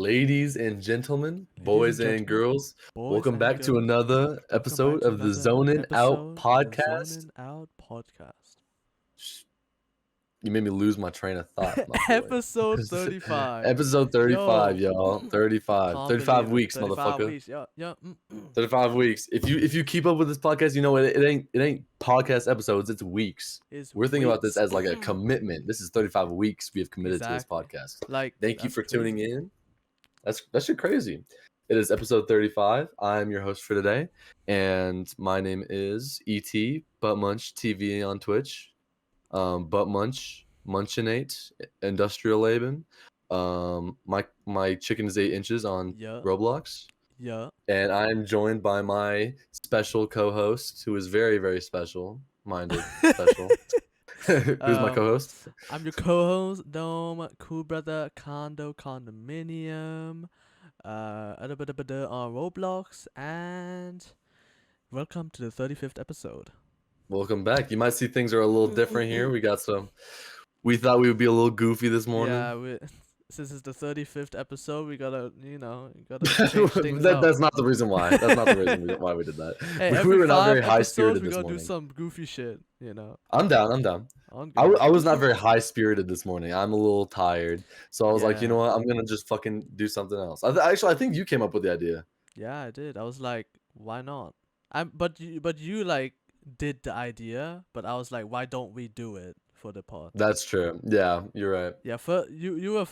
Ladies and gentlemen, boys and girls, boys welcome and back to girls, another welcome back episode to of the another Zonin Out episode of the podcast. Zonin Out podcast. Sh- You made me lose my train of thought, my boy. Episode 35. Episode 35, Yo, y'all. 35. can't 35 believe it. weeks, 35 motherfucker. weeks. Yeah. 35 weeks. If you keep up with this podcast, you know it ain't podcast episodes, it's weeks. It's We're thinking about this weeks. as like a commitment. This is 35 weeks we have committed to this Exactly. podcast. Like, Thank you that's for tuning crazy. in. That shit crazy. It is episode 35. I'm your host for today, and my name is ET Butt Munch TV on Twitch. Butt Munch, Munchinate, Industrial Laban. My chicken is 8 inches on Yeah. Roblox, Yeah. and I'm joined by my special co-host, who is very, very special-minded. Special. Who's my co-host? I'm your co-host, Dome, Cool Brother, Condominium, on Roblox, and welcome to the 35th episode. Welcome back. You might see things are a little different here. We thought we would be a little goofy this morning. Yeah, since it's the 35th episode, we gotta change things up. That's not the reason why. That's not the reason why we did that. Hey, we every were not very 5 high episodes, spirited we this gotta morning. do some goofy shit, I'm down. On I God. was not very high spirited this morning. I'm a little tired, so I was like, you know Yeah. what? I'm gonna just fucking do something else. Actually, I think you came up with the idea. Yeah, I did. I was like, why not? But you like did the idea, but I was like, why don't we do it for the pod? That's true. Yeah, you're right. Yeah, you were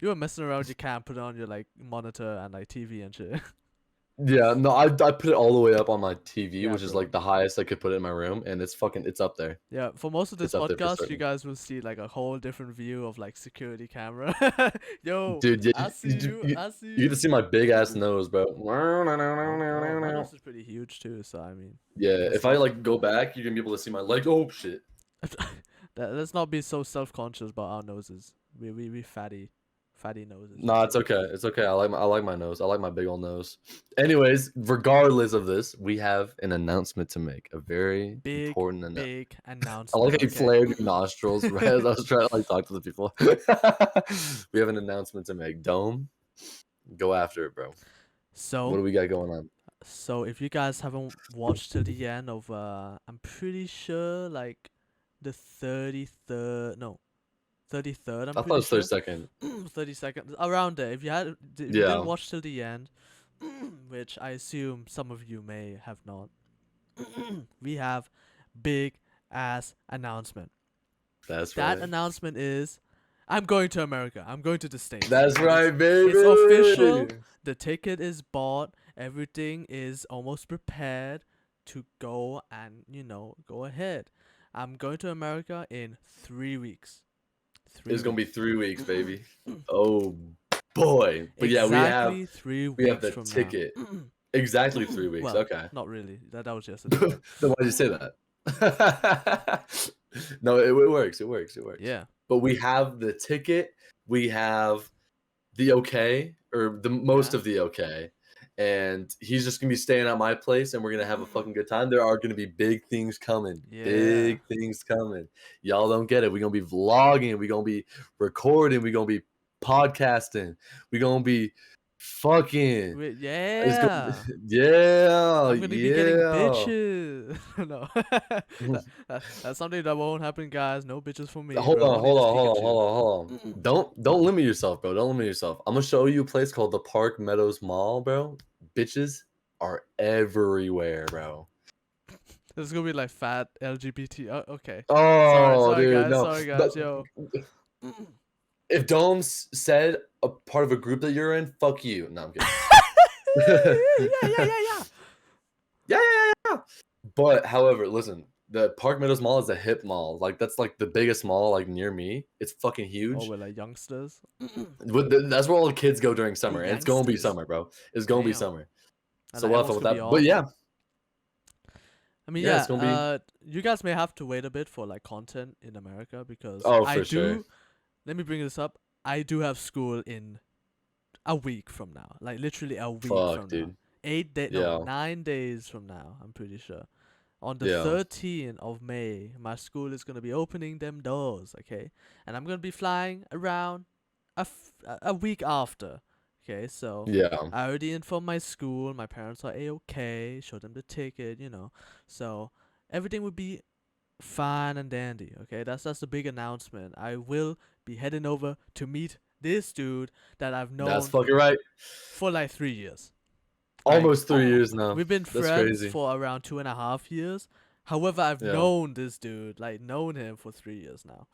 you were messing around. You can't put it on your like monitor and like TV and shit. Yeah, no, I put it all the way up on my TV, Yeah, which is bro. like the highest I could put it in my room, and it's up there. Yeah, for most of this It's up there for podcast, you certain. guys will see like a whole different view of like security camera. Yo, Dude, yeah, I see you. I see you get you. to see my big ass nose, bro. Oh, my nose is pretty huge too, so I mean, Yeah, That's if I not- like go back, you're gonna be able to see my legs. Oh shit. let's not be so self-conscious about our noses. We fatty noses. Nah, it's okay. It's okay. I like my nose. I like my big old nose. Anyways, regardless of this, we have an announcement to make. A very important announcement. Big announcement. I like how you okay? flared your nostrils right as I was trying to like talk to the people. We have an announcement to make. Dome, go after it, bro. What do So we got going on? if you guys haven't watched till the end of I'm pretty sure like the 33rd I'm I thought it pretty was sure 32nd. 30 seconds around there. If you Yeah. didn't watch till the end, which I assume some of you may have not, we have big ass announcement. That's That right. announcement is, I'm going to America. I'm going to the States. That's right, baby. It's official. The ticket is bought. Everything is almost prepared to go and go ahead. I'm going to America in 3 weeks. It's gonna be 3 weeks, baby. Oh boy. But yeah, exactly 3 weeks we have the from ticket. now. Exactly 3 weeks. Well, Okay. Not really. That was yesterday. Then why did you say that? No, it works. It works. Yeah. But we have the ticket. We have the okay, or the most Yeah. of the okay. And he's just gonna be staying at my place, and we're gonna have a fucking good time. There are gonna be big things coming. Yeah. Big things coming. Y'all don't get it. We're gonna be vlogging. We're gonna be recording. We're gonna be podcasting. We're gonna be fucking. It's Yeah. yeah. I'm gonna be getting bitches. No. That's something that won't happen, guys. No bitches for me. Hold bro. on. Only this Pikachu. Don't limit yourself, bro. Don't limit yourself. I'm gonna show you a place called the Park Meadows Mall, bro. Bitches are everywhere, bro. This is gonna be like fat LGBT. Oh, okay. Oh, sorry dude, guys. no. Sorry guys. Yo. If Dome's said a part of a group that you're in, fuck you. No, I'm kidding. Yeah. But however, listen, the Park Meadows Mall is a hip mall. Like that's like the biggest mall like near me. It's fucking huge. Oh, we're like youngsters. That's where all the kids go during summer, and it's gonna be Youngsters. summer, bro. It's gonna be Damn. summer. And So like, we'll have fun with everyone's that. gonna But be yeah, awesome. I mean, Yeah, yeah. it's gonna You guys may have to wait a bit for like content in America because Oh, I for do. sure. Let me bring this up. I do have school in a week from now. Like literally a week fuck, from now. dude. 8 days, Yeah. no, 9 days from now. I'm pretty sure. On the Yeah. 13th of May, my school is gonna be opening them doors. Okay, and I'm gonna be flying around a week after. Okay, so Yeah. I already informed my school. My parents are a-okay. Showed them the ticket, So everything would be fine and dandy. Okay, that's the big announcement. I will be heading over to meet this dude that I've That's known fucking right. for like 3 years. Like Almost 3 years now. we've been That's friends crazy. for around 2.5 years. However, I've Yeah. known this dude, like known him for 3 years now.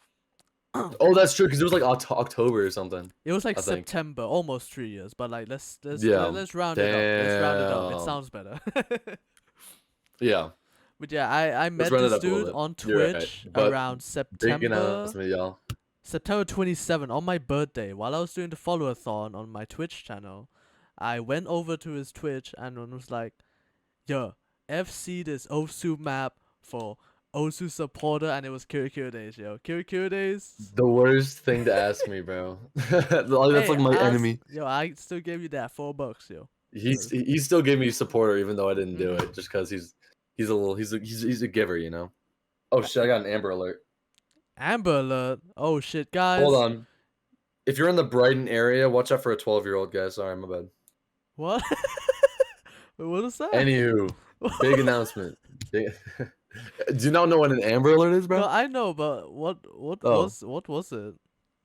Oh, that's true. Because it was like October or something. It was like I think. September, almost 3 years. But like Yeah. let's round it up. Let's round it up. It Damn. sounds better. Yeah. But yeah, I Let's met run it this up a little dude bit. on You're right. Twitch But around big September announcement, y'all. September 27 on my birthday. While I was doing the follow-a-thon on my Twitch channel, I went over to his Twitch and was like, "Yo, FC this Osu map for Osu supporter," and it was Kirikiri Days, yo. Kirikiri Days. The worst thing to ask me, bro. That's Hey, like my enemy. I still gave you that $4, yo. He still gave me supporter even though I didn't do Mhm. it, just because he's a giver, you know. Oh shit! I got an Amber Alert. Amber Alert. Oh shit, guys. Hold on. If you're in the Brighton area, watch out for a 12-year-old guy. Sorry, my bad. What? Wait, what is that? Anywho, big announcement. Do you not know what an Amber Alert is, bro? No, I know, but what Oh. was it?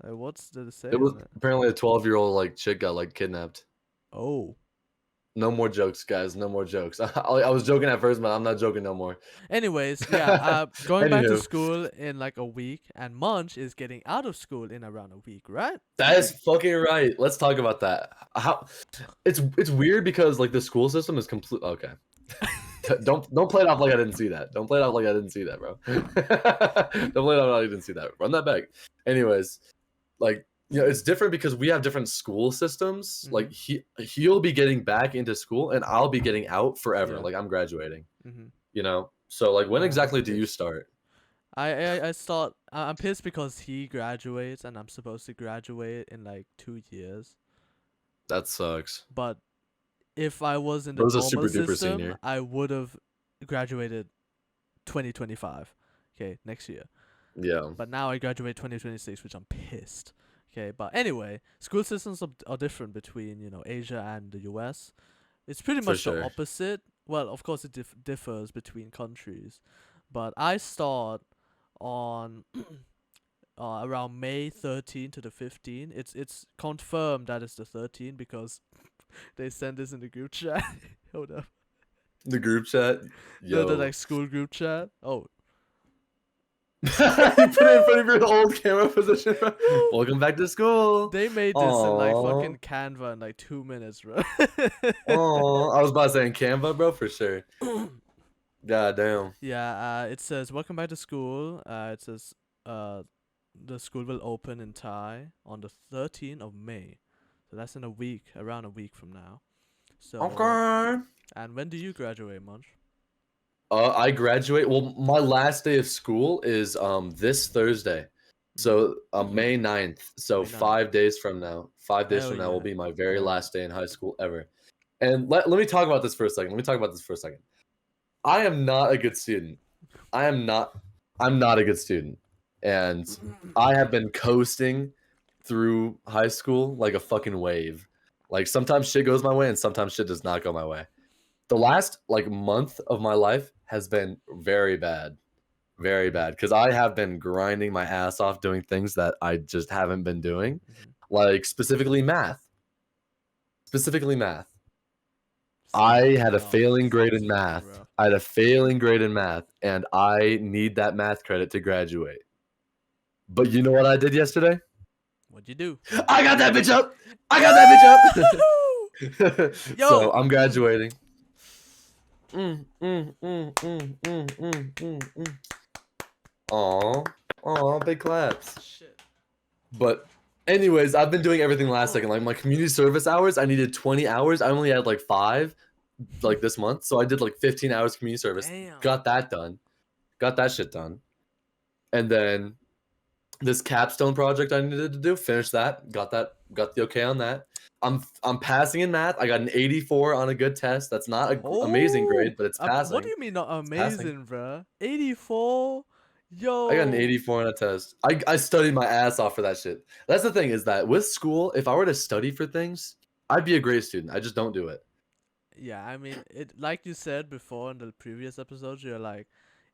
Like, what's did it say It was on it? apparently a 12-year-old like chick got like kidnapped. Oh. No more jokes, guys. No more jokes. I was joking at first, but I'm not joking no more. Anyways, yeah, going back to Anywho, school in like a week, and Munch is getting out of school in around a week, right? that is fucking right. Let's talk about that. How it's weird because like the school system is complete. Okay, don't play it off like I didn't see that. Don't play it off like I didn't see that, bro. Don't play it off like I didn't see that. Run that back. Anyways, like it's different because we have different school systems. Mhm. Like he'll be getting back into school, and I'll be getting out forever. Yeah. Like I'm graduating. Mhm. So like when Oh, exactly do you pissed. start? I start. I'm pissed because he graduates and I'm supposed to graduate in like 2 years. That sucks. But if I was in the Bro's a normal super duper system, senior. I would have graduated 2025. Okay, next year. Yeah. But now I graduate 2026, which I'm pissed. Okay, but anyway, school systems are different between Asia and the US. It's pretty For much the sure. opposite. Well, of course it differs between countries, but I start on around May 13 to the 15. It's confirmed that it's the 13 because they send this in the group chat. Hold up. The group chat. Yo. The like school group chat. Oh. You put it in front of your old camera position. Welcome back to school. They made this in like fucking Canva in like 2 minutes, bro. Oh, I was about to say in Canva, bro, for sure. God damn. Yeah, it says welcome back to school. It says the school will open in Thai on the 13th of May. So that's in a week, around a week from now. So Okay. And when do you graduate, Munch? I graduate. Well, my last day of school is this Thursday. So May 9th. So May 9th. 5 days from now. 5 days Hell from now yeah. will be my very Hell last day in high school ever. And let me talk about this for a second. I am not a good student. I'm not a good student. And I have been coasting through high school like a fucking wave. Like sometimes shit goes my way and sometimes shit does not go my way. The last like month of my life has been very bad. Very bad. Because I have been grinding my ass off doing things that I just haven't been doing. Like specifically math. I had a failing grade in math. And I need that math credit to graduate. But you know what I did yesterday? What'd you do? I got that bitch up. Yo. So I'm graduating. Aw, big claps. Shit. But anyways, I've been doing everything last second. Like my community service hours, I needed 20 hours. I only had like 5 like this month. So I did like 15 hours community service. Damn. Got that done. Got that shit done. And then this capstone project I needed to do, finished that. Got the okay on that. I'm passing in math. I got an 84 on a good test. That's not an amazing grade, but it's passing. What do you mean not amazing, bro? 84? Yo. I got an 84 on a test. I studied my ass off for that shit. That's the thing is that with school, if I were to study for things, I'd be a great student. I just don't do it. Yeah, I mean, it like you said before in the previous episodes, you're like,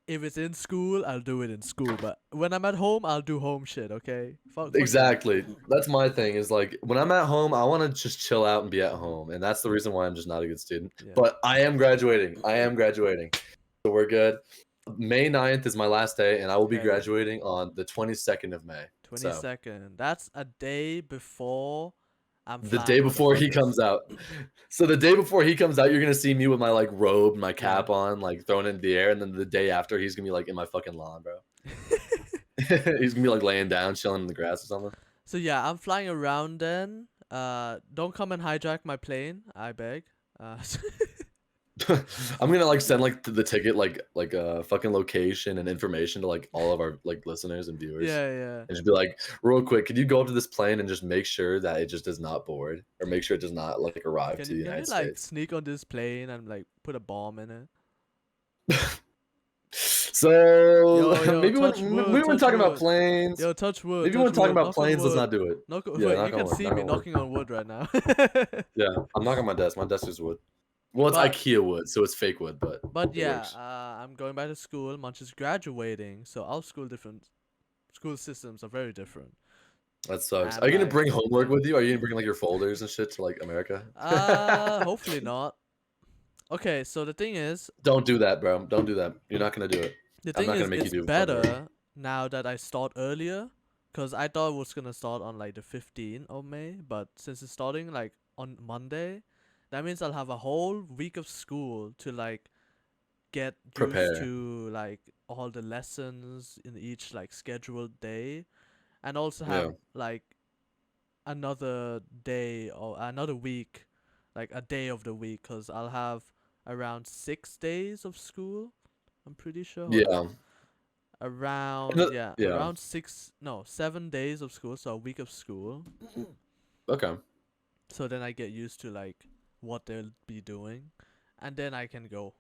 if it's in school, I'll do it in school, but when I'm at home, I'll do home shit. Okay, fuck that. Exactly. That's my thing. Is like when I'm at home, I want to just chill out and be at home, and that's the reason why I'm just not a good student. Yeah. But I am graduating. So we're good. May 9th is my last day, and I will be Hell yeah. graduating on the 22nd of May. So 22nd. That's a day before I'm the day flying, before he motherfuckers. comes out. So the day before he comes out, you're gonna see me with my like robe, my cap Yeah. on, like thrown in the air, and then the day after, he's gonna be like in my fucking lawn, bro. He's gonna be like laying down, chilling in the grass or something. So yeah, I'm flying around then. Don't come and hijack my plane, I beg. I'm gonna like send like the ticket like fucking location and information to like all of our like listeners and viewers. Yeah. And just be like, real quick, could you go up to this plane and just make sure that it just does not board or make sure it does not like arrive to the Can you United like States? sneak on this plane and like put a bomb in it? So Yo, maybe touch when wood, we were touch talking about wood. planes. Yo, touch wood. Maybe touch when talking wood, about knock on planes, let's wood. not do it. Knock on, Yeah, wait, knock you on can wood, see knock me on wood. knocking on wood right now. Yeah, I'm knocking on my desk. My desk is wood. Well, it's But- IKEA wood, so it's fake wood, but it yeah, works. I'm going back to school. Munch is graduating, so our school systems are very different. That sucks. And Are you gonna like, bring homework yeah. with you? Are you gonna bring like your folders and shit to like America? Hopefully not. Okay, so the thing is, Don't do that, bro. Don't do that. You're not gonna do it. the I'm thing not is, gonna make you it's do homework. better now that I start earlier, cause I thought it was gonna start on like the 15th of May, but since it's starting like on Monday, that means I'll have a whole week of school to like get used Prepare. to like all the lessons in each like scheduled day, and also have like another day or another week, like a day of the week, cause I'll have around 6 days of school. I'm pretty sure. Hold Yeah. on. Around Yeah. around 7 days of school, so a week of school. Okay. So then I get used to like what they'll be doing, and then I can go,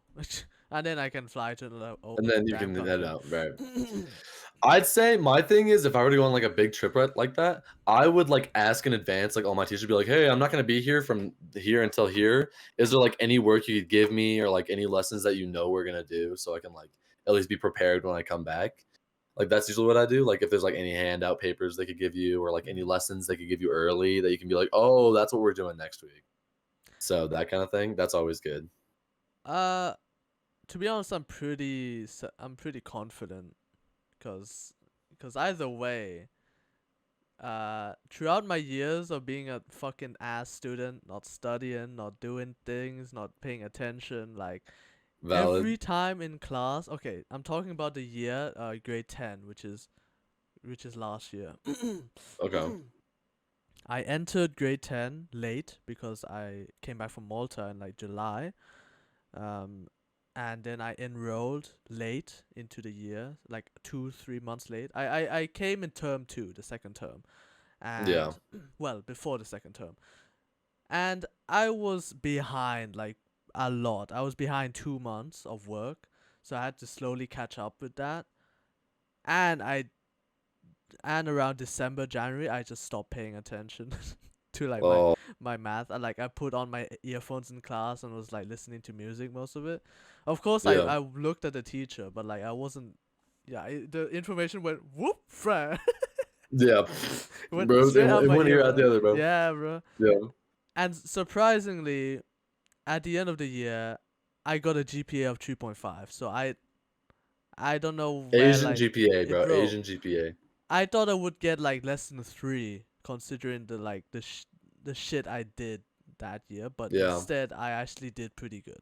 and then I can fly to the. And then you damn can head country. out, right? I'd say my thing is if I were to go on like a big trip like that, I would like ask in advance, like all my teachers would be like, "Hey, I'm not gonna be here from here until here. Is there like any work you could give me or like any lessons that you know we're gonna do so I can like at least be prepared when I come back?" Like that's usually what I do. Like if there's like any handout papers they could give you or like any lessons they could give you early that you can be like, "Oh, that's what we're doing next week." So that kind of thing, that's always good. To be honest, I'm pretty confident, cause either way, throughout my years of being a fucking ass student, not studying, not doing things, not paying attention, like Valid. every time in class. Okay, I'm talking about the year, grade 10, which is last year. Okay. I entered grade 10 late because I came back from Malta in like July. And then I enrolled late into the year, like 2-3 months late. I came in term 2, the second term. And Yeah. well, before the second term. And I was behind like a lot. I was behind 2 months of work. So I had to slowly catch up with that. And around December, January, I just stopped paying attention to like Oh, my math. And like I put on my earphones in class and was like listening to music most of it. Of course, yeah. I looked at the teacher, but like I wasn't. Yeah, the information went whoop, friend. Yeah. Went Bro, straight out in my one ear ear, out the bro. other, bro. Yeah, bro. Yeah. And surprisingly, at the end of the year, I got a GPA of 3.5. So I don't know where Asian like GPA, it bro. broke. Asian GPA. I thought I would get like less than 3, considering the like the shit I did that year, but Yeah. instead I actually did pretty good.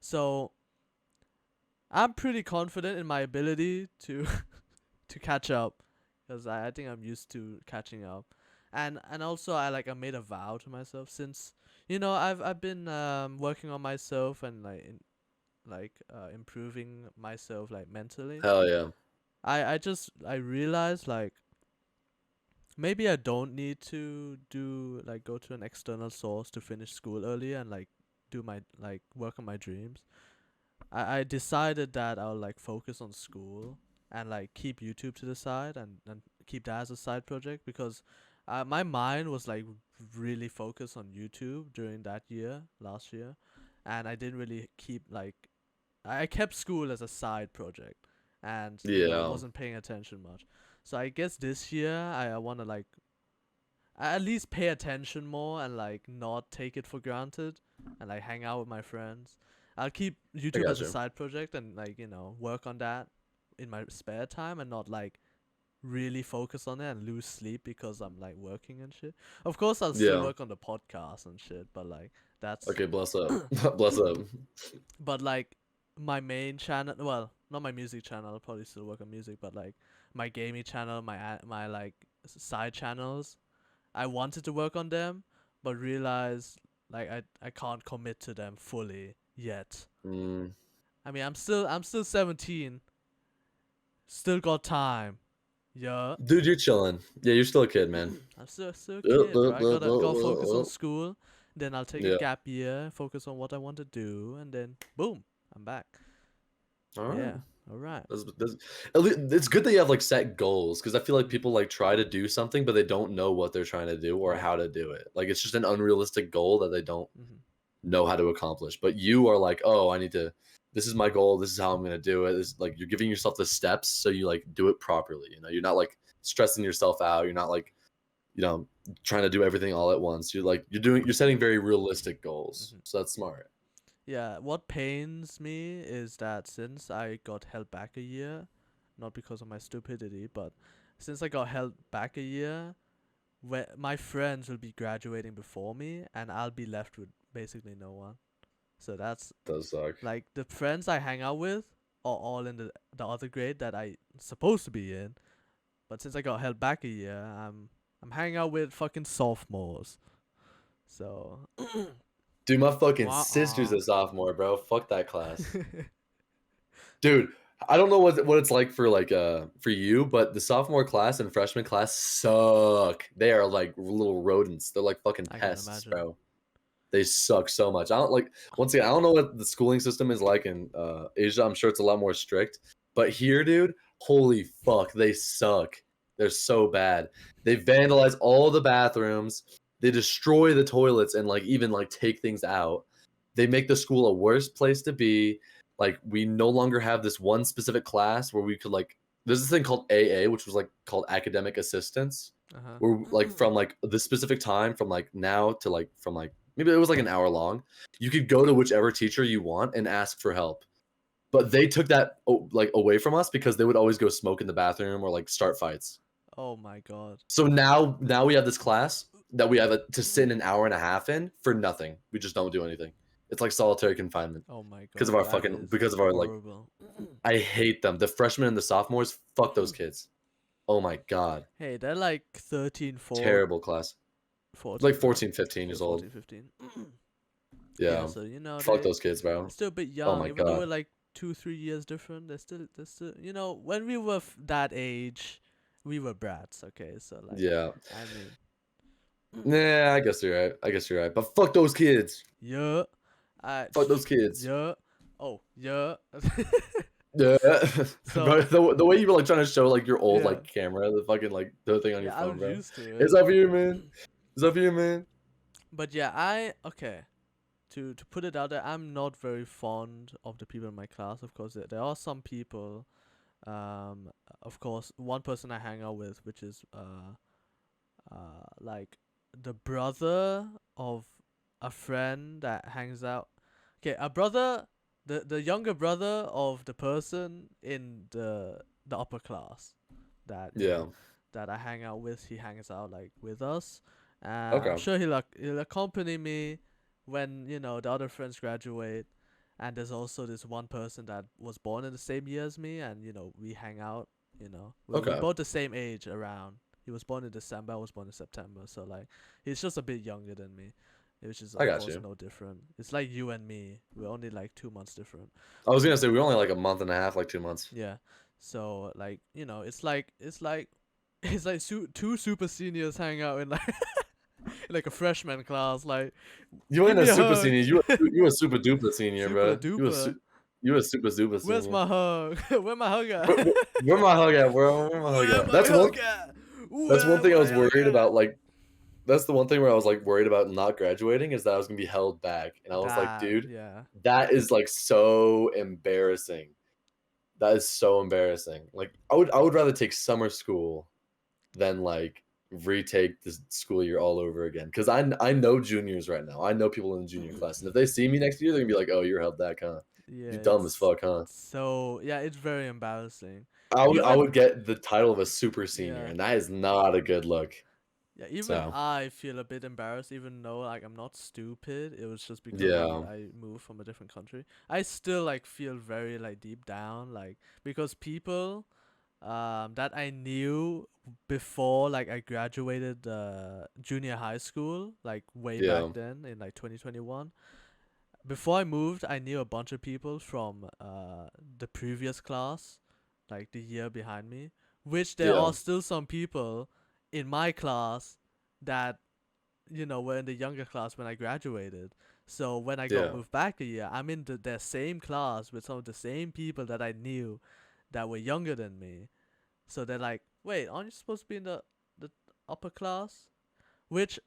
So I'm pretty confident in my ability to to catch up, because I think I'm used to catching up, and also I made a vow to myself, since I've been working on myself and improving myself like mentally. Hell yeah. I realized like maybe I don't need to go to an external source to finish school early and like do my work on my dreams. I decided that I'll like focus on school and like keep YouTube to the side and keep that as a side project, because my mind was like really focus on YouTube during that year, last year, and I didn't really keep like I kept school as a side project, and Yeah, wasn't paying attention much. So I guess this year I want to like at least pay attention more and like not take it for granted and like hang out with my friends. I'll keep I YouTube got as a you. side project and like work on that in my spare time and not like really focus on it and lose sleep because I'm like working and shit. Of course, I'll still Yeah. work on the podcast and shit, but like that's Okay, bless up. Bless up. but like my main channel, well, not my music channel. I'll probably still work on music, but like my gaming channel, my like side channels, I wanted to work on them, but realized like I can't commit to them fully yet. Mm. I mean, I'm still 17, still got time. Yeah. Dude, you're chilling. Yeah, you're still a kid, man. I'm still a kid, bro. I gotta focus on Yeah. school. Then I'll take a gap year, focus on what I want to do, and then boom, I'm back. All right. Yeah. All right. It's good that you have like set goals because I feel like people like try to do something but they don't know what they're trying to do or Yeah. how to do it. Like it's just an unrealistic goal that they don't Mhm. know how to accomplish. But you are like, oh, I need to. This is my goal. This is how I'm gonna do it. It's like you're giving yourself the steps so you like do it properly. You're not like stressing yourself out. You're not like trying to do everything all at once. You're setting very realistic goals. Mhm. So that's smart. Yeah. What pains me is that since I got held back a year, not because of my stupidity, but since I got held back a year, where my friends will be graduating before me, and I'll be left with basically no one. So that's Does suck. like the friends I hang out with are all in the other grade that I supposed to be in, but since I got held back a year, I'm hanging out with fucking sophomores. So Dude, my fucking sister's wah-ah. a sophomore, bro. Fuck that class. Dude, I don't know what it's like for you, but the sophomore class and freshman class suck. They are like little rodents. They're like fucking I can pests, imagine. bro. They suck so much. I don't like once again, I don't know what the schooling system is like in Asia. I'm sure it's a lot more strict. But here, dude, holy fuck, they suck. They're so bad. They vandalize all the bathrooms. They destroy the toilets and like even like take things out. They make the school a worse place to be. Like we no longer have this one specific class where we could like there's this thing called AA, which was like called academic assistance, Uh where like huh. from like the specific time from like now to like from like maybe it was like an hour long. You could go to whichever teacher you want and ask for help. But they took that like away from us because they would always go smoke in the bathroom or like start fights. Oh my god. So now we have this class that we have to sit in an hour and a half in for nothing. We just don't do anything. It's like solitary confinement Oh my because of god. our That fucking is because of our like horrible. I hate them. The freshmen and the sophomores, fuck those kids. Oh my god. Hey, they're like 13, 4, Terrible class. 14, Like right? 14, 15 Yeah, years old. 14, 15. Yeah, Yeah. so Fuck they those kids, bro. they're still a bit Oh young, my even though we're god. like 2, 3 years different. They're still when we were that age, we were brats. Okay, so like, Yeah. I mean, Nah, I guess you're right. I guess you're right. But fuck those kids. yeah, Fuck those kids. yeah, oh yeah. Yeah. So Bro, the way you were like trying to show like your old yeah, like camera, the fucking like the thing on your yeah, I phone, was bro. used to It's it. up here, man. It's up here, man. But yeah, okay. To put it out there, I'm not very fond of the people in my class. Of course, there are some people. Of course, one person I hang out with, which is like the brother of a friend that hangs out. Okay, a brother, the younger brother of the person in the upper class that Yeah. that I hang out with. He hangs out like with us. I'm Okay. sure he'll accompany me when the other friends graduate. And there's also this one person that was born in the same year as me, and we hang out. We're Okay. both the same age around. He was born in December, I was born in September, so like he's just a bit younger than me, which is I of got course you. no different. It's like you and me. We're only like 2 months different. I was gonna say we're only like a month and a half, like 2 months. Yeah. So like it's like two super seniors hang out in like in like a freshman class. Like, You give ain't a me a super hug. senior. You a super duper senior, Super bro. duper. You a super duper Where's senior. my hug? Where my hug at? Where my hug at, bro? Where my hug Where at? my hug at? That's one Where thing I my was hug worried at? about. Like that's the one thing where I was like worried about not graduating is that I was gonna be held back, and I was like, That, dude, yeah. that is like so embarrassing. That is so embarrassing. Like I would rather take summer school than like retake the school year all over again. Because I know juniors right now. I know people in the junior class, and if they see me next year, they're gonna be like, "Oh, you're held back, huh? Yeah, You dumb as fuck, huh?" it's very embarrassing. I would Even get the title of a super senior, yeah, and that is not a good look. yeah, even So I feel a bit embarrassed, even though like I'm not stupid. It was just because yeah, I moved from a different country. I still like feel very like deep down, like because people that I knew before like I graduated junior high school, like way back yeah, then in like 2021. Before I moved, I knew a bunch of people from the previous class, like the year behind me, which there yeah, are still some people in my class that were in the younger class when I graduated. So when I got yeah, moved back a year, I'm in the same class with some of the same people that I knew that were younger than me. So they're like, "Wait, aren't you supposed to be in the upper class?" Which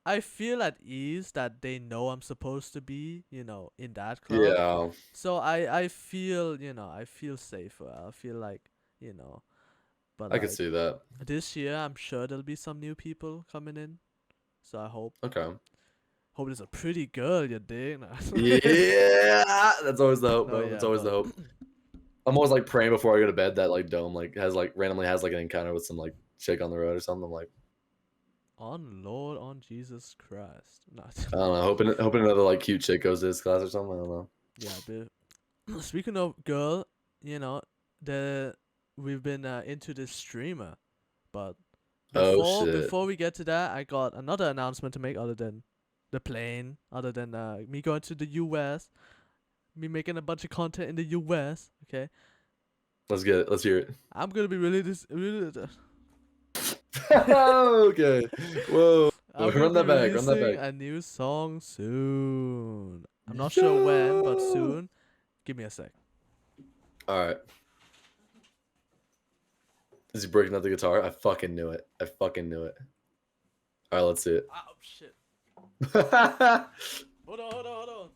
I feel at ease that they know I'm supposed to be, in that club. yeah. So I feel, I feel safer. I feel like, you know, but I could like see that. this year, I'm sure there'll be some new people coming in. So I Okay. hope there's a pretty girl, you dig? No, Yeah, that's always the hope, no, bro. That's yeah, always the but hope. I'm always like praying before I go to bed that like Dome like has like randomly has like an encounter with some like chick on the road or something. I'm like, on Lord, on Jesus Christ. Not, I don't know, hoping another like cute chick goes to this class or something. I don't know. yeah, but speaking of girl, you know, the we've been into this streamer. But Oh before shit. before we get to that, I got another announcement to make other than the plane, other than me going to the US, me making a bunch of content in the US. Okay, Let's get it. Let's hear it. I'm gonna be Okay. Whoa. I'm gonna Run be that back. Run that releasing back. a new song soon. I'm not sure when, but Yo. soon. Give me a sec. All right. Is he breaking out the guitar? I fucking knew it. I fucking knew it. All right, let's see it. Oh shit! Hold on, Hold on, hold on, hold on.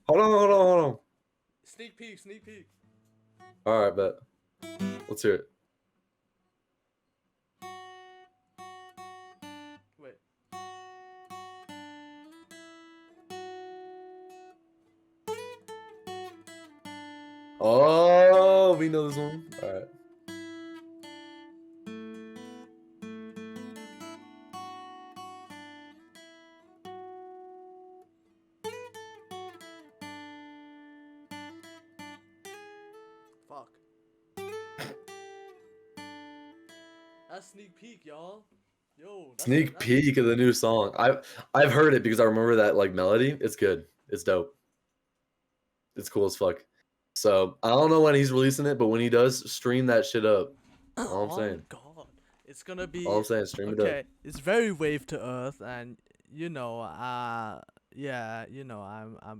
hold on, hold on. Sneak peek, sneak peek. All right, bet. Let's hear it. Wait. Oh, we know this one. All right. Fuck. That's sneak peek, y'all. Yo, Sneak that's peek of the new song. I've heard it because I remember that like melody. It's good. It's dope. It's cool as fuck. So I don't know when he's releasing it, but when he does, stream that shit up. All I'm on saying. God. It's gonna All be I'm saying, stream it up. okay. It's very wave to earth, and yeah, I'm Uh,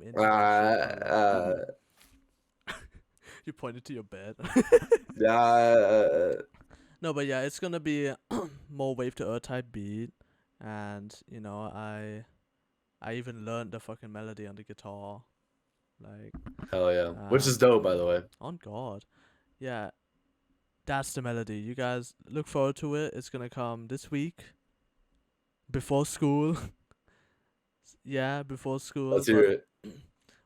into that shit a lot. uh, You pointed to your bed. uh, No, but yeah, it's gonna be more wave to earth type beat, and I even learned the fucking melody on the guitar, like hell yeah. Which is dope, by the way. on God, yeah. That's the melody. You guys look forward to it. It's gonna come this week before school. Yeah, before school, Let's hear it.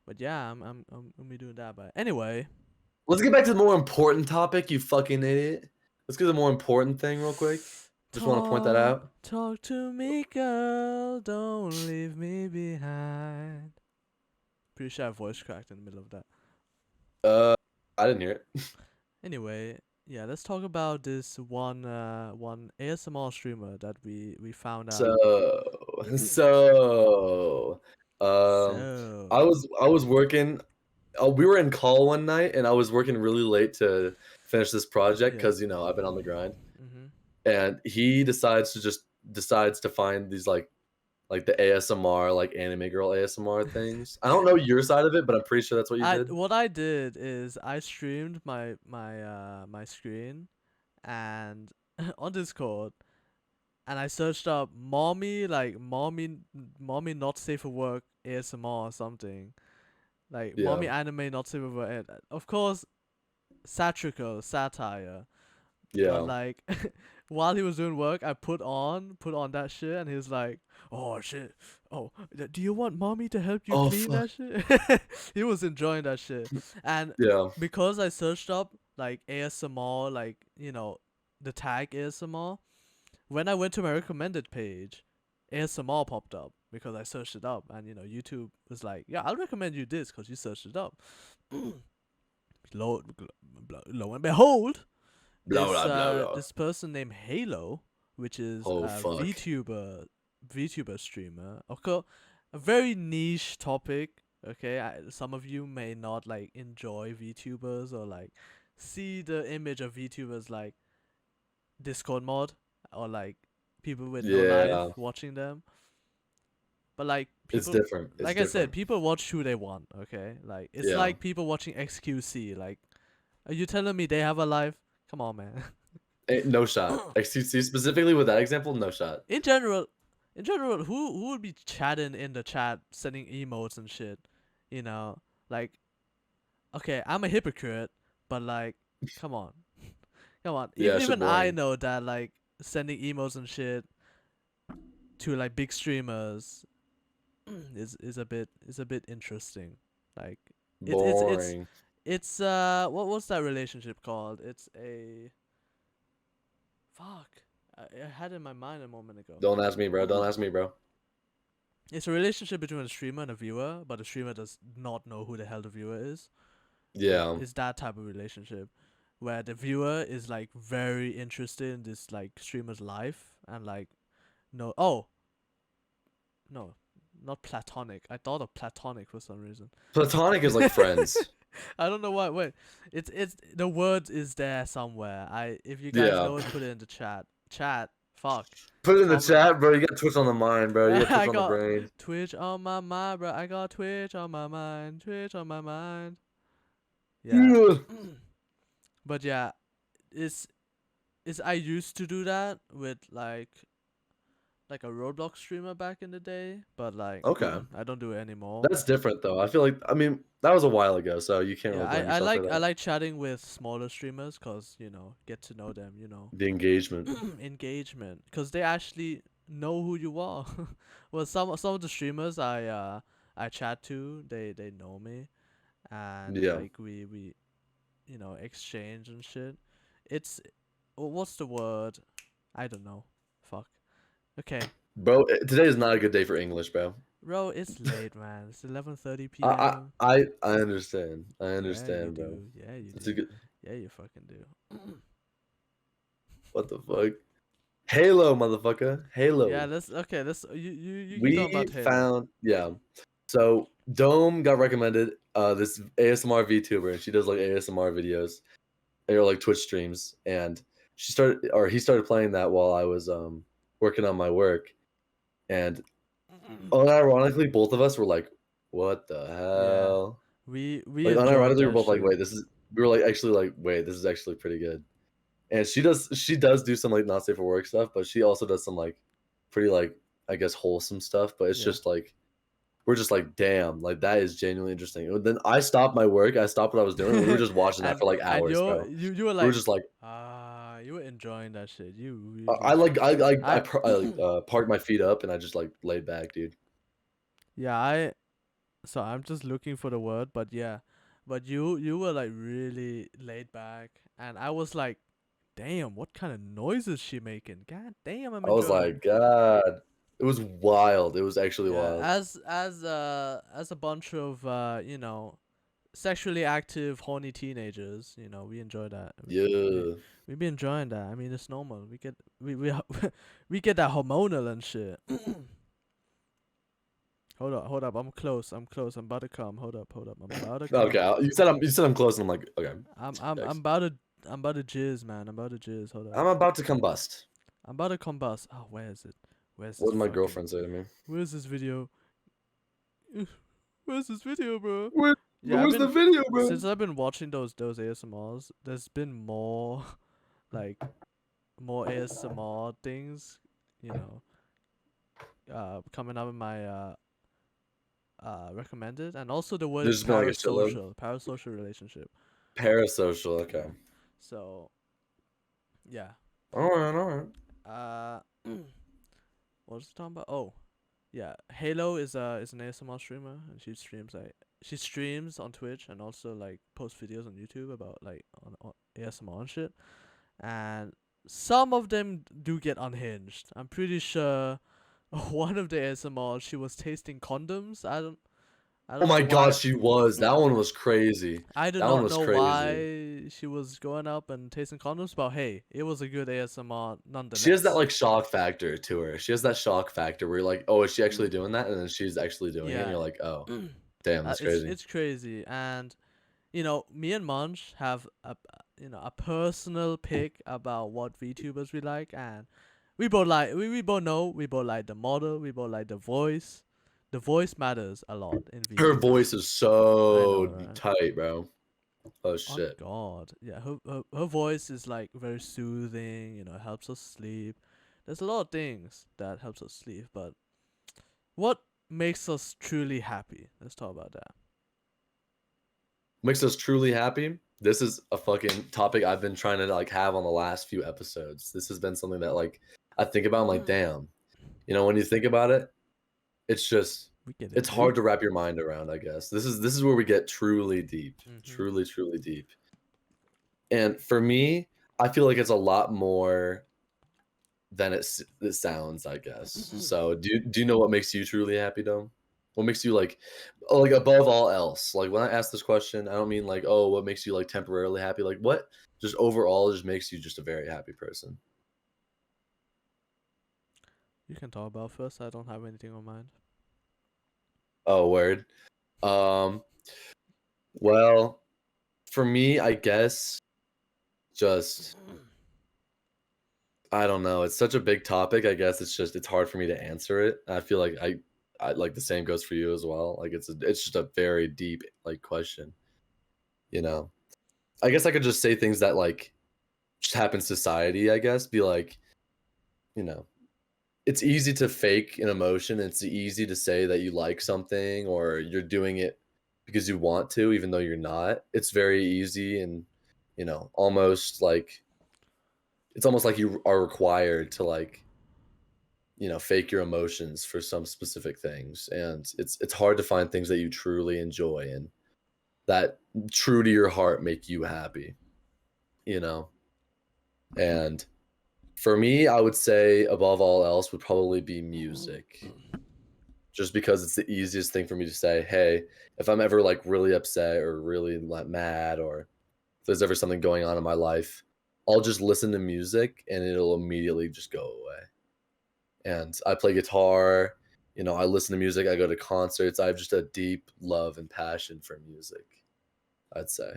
but yeah, I'm gonna be doing that. But anyway, Let's get back to the more important topic, you fucking idiot. Let's get to the more important thing real quick. Just want to point that out. talk to me, girl. Don't leave me behind. Pretty sure I voice cracked in the middle of that. I didn't hear it. Anyway, yeah, let's talk about this one ASMR streamer that we found out. So, So I was working. We were in call one night, and I was working really late to finish this project yeah. because I've been on the grind. Mhm. And he decides to find these like the ASMR like anime girl ASMR things. I don't know your side of it, but I'm pretty sure that's what you did. What I did is I streamed my screen and on Discord and I searched up mommy not safe for work ASMR or something. Like Yeah. mommy anime not safe for work. And, of course, satire. But Yeah. like while he was doing work, I put on that shit, and he was like, "Oh shit, oh, do you want mommy to help you Oh clean fuck. that shit?" He was enjoying that shit, and Yeah. because I searched up like ASMR, like the tag ASMR. When I went to my recommended page, ASMR popped up because I searched it up, and YouTube was like, "Yeah, I'll recommend you this because you searched it up." Lo and behold, Blah blah blah blah. this person named Halo, which is Oh a fuck. VTuber streamer. Of course, a very niche topic. Okay, some of you may not like enjoy VTubers or like see the image of VTubers like Discord mod or like people with no Yeah. life watching them. But like It's people, different. It's like I said, different. people watch who they want. Okay, like it's Yeah. like people watching XQC. Like, are you telling me they have a life? Come on, man. No shot. XTC specifically with that example, no shot. in general, who would be chatting in the chat, sending emotes and shit? You know, like, okay, I'm a hypocrite, but like, come on, come on. Yeah, shit Even I boring. know that like sending emotes and shit to like big streamers is a bit interesting. Like, it's it's it's Boring. it's what's that relationship called? It's a fuck. I had it in my mind a moment ago. Don't ask me, bro. Don't ask me, bro. It's a relationship between a streamer and a viewer, but the streamer does not know who the hell the viewer is. Yeah. It's that type of relationship where the viewer is like very interested in this like streamer's life and like no no not platonic. I thought of platonic for some reason. Platonic is like friends. I don't know why. Wait, it's the word is there somewhere. If you guys Yeah. know it, put it in the chat. Chat. Fuck. Put it in the Comment. chat, bro. You got Twitch on the mind, bro. You got Twitch I on the got brain. Twitch on my mind, bro. I got Twitch on my mind. Twitch on my mind. Yeah. Yeah. But yeah, it's I used to do that with like a Roblox streamer back in the day, but like Okay. I don't do it anymore. That's different though. I feel like that was a while ago, so you can't Yeah, really I, blame I yourself for like I that. like chatting with smaller streamers cause get to know them, The engagement. engagement, cause they actually know who you are. Well, some of the streamers I chat to, they know me, and Yeah. like we exchange and shit. It's what's the word? I don't know. Fuck. Okay. Bro, today is not a good day for English, bro. Bro, it's late, man. It's 11:30 I I p.m. I understand. I Yeah, you understand, bro. do. Yeah, you It's a do. good. Yeah, you fucking do. What the fuck? Halo, motherfucker. Yeah, Halo. let's okay. Let's you talking We about Halo? found yeah. So Dome got recommended this ASMR VTuber, and she does like ASMR videos or like Twitch streams, and he started playing that while I was working on my work, and unironically both of us were like, "What the Yeah, hell?" we Like enjoyed unironically, we're that both like, shit. "Wait, this is." We were like actually like, "Wait, this is actually pretty good." And she does do some like not safe for work stuff, but she also does some like pretty like I guess wholesome stuff. But it's Yeah, just like we're just like, damn, like that is genuinely interesting. And then I stopped my work, I stopped what I was doing, and we were just watching that and for like and hours, bro. you were We were like just like, you were enjoying that shit. You I really like I I like parked my feet up and I just like laid back, dude. yeah so I'm just looking for the word, but yeah, but you were like really laid back, and I was like, damn, what kind of noises she making? God damn, I'm I was enjoying. like, God, it was wild. It was actually Yeah, wild. as a bunch of sexually active horny teenagers, we enjoy that. Yeah. We be enjoying that. I mean, it's normal. We we get that hormonal and shit. Hold up. I'm close. I'm about to come. Hold up. I'm about to come. Okay, you said I'm close, and I'm like, okay, I'm thanks. about to jizz, man. I'm about to jizz. Hold up. I'm about to combust. I'm about to combust. Oh, where is it? Where's What this did my fucking? girlfriend say to me? Where's this video? Where's this video, bro? Where, Yeah, where's the video, bro? since I've been watching those ASMRs. There's been more like more ASMR things, coming up in my recommended, and also the word There's is just been like a shitload. parasocial relationship. Parasocial. Okay. So yeah. All right. All right. Uh, what was I talking about? Oh, yeah. Halo is an ASMR streamer, and she streams on Twitch and also like posts videos on YouTube about like on ASMR and shit. And some of them do get unhinged. I'm pretty sure one of the ASMR she was tasting condoms. I Oh don't my know God, why. she was. That one was crazy. I do That one not was know crazy. why she was going up and tasting condoms, but hey, it was a good ASMR She has that nonetheless. like shock factor to her. She has that shock factor where you're like, oh, is she actually doing that? And then she's actually doing it, and Yeah, you're like, oh, damn, that's crazy. it's crazy, and me and Munch have a personal pick about what VTubers we like, and we both know we both like the model, we both like the voice. The voice matters a lot in Her VTubers. voice is I know, so right? tight, bro. Oh On shit. God, yeah, her voice is like very soothing. Helps us sleep. There's a lot of things that helps us sleep, but what makes us truly happy? Let's talk about that. Makes us truly happy. This is a fucking topic I've been trying to like have on the last few episodes. This has been something that like I think about. I'm like, damn. When you think about it, it's just We getting it's hard deep. to wrap your mind around, I guess. This is where we get truly deep. Mhm. Truly, truly deep. And for me, I feel like it's a lot more than it sounds, I guess. So, do you know what makes you truly happy, though? What makes you like above all else? Like when I ask this question, I don't mean like, oh, what makes you like temporarily happy? Like what just overall just makes you just a very happy person? You can talk about first. I don't have anything on mind. Oh, word. Um, well, for me, I guess just I don't know. It's such a big topic. I guess it's hard for me to answer it. I feel like I like the same goes for you as well. Like it's just a very deep like question, you know. I guess I could just say things that like just happen in society, I guess. Be like, you know, it's easy to fake an emotion. It's easy to say that you like something or you're doing it because you want to, even though you're not. It's very easy and almost like it's almost like you are required to like fake your emotions for some specific things, and it's hard to find things that you truly enjoy and that true to your heart make you happy you know and for me, I would say above all else would probably be music, just because it's the easiest thing for me to say, hey, if I'm ever like really upset or really like mad, or if there's ever something going on in my life, I'll just listen to music and it'll immediately just go away. And I play guitar, I listen to music, I go to concerts. I have just a deep love and passion for music, I'd say.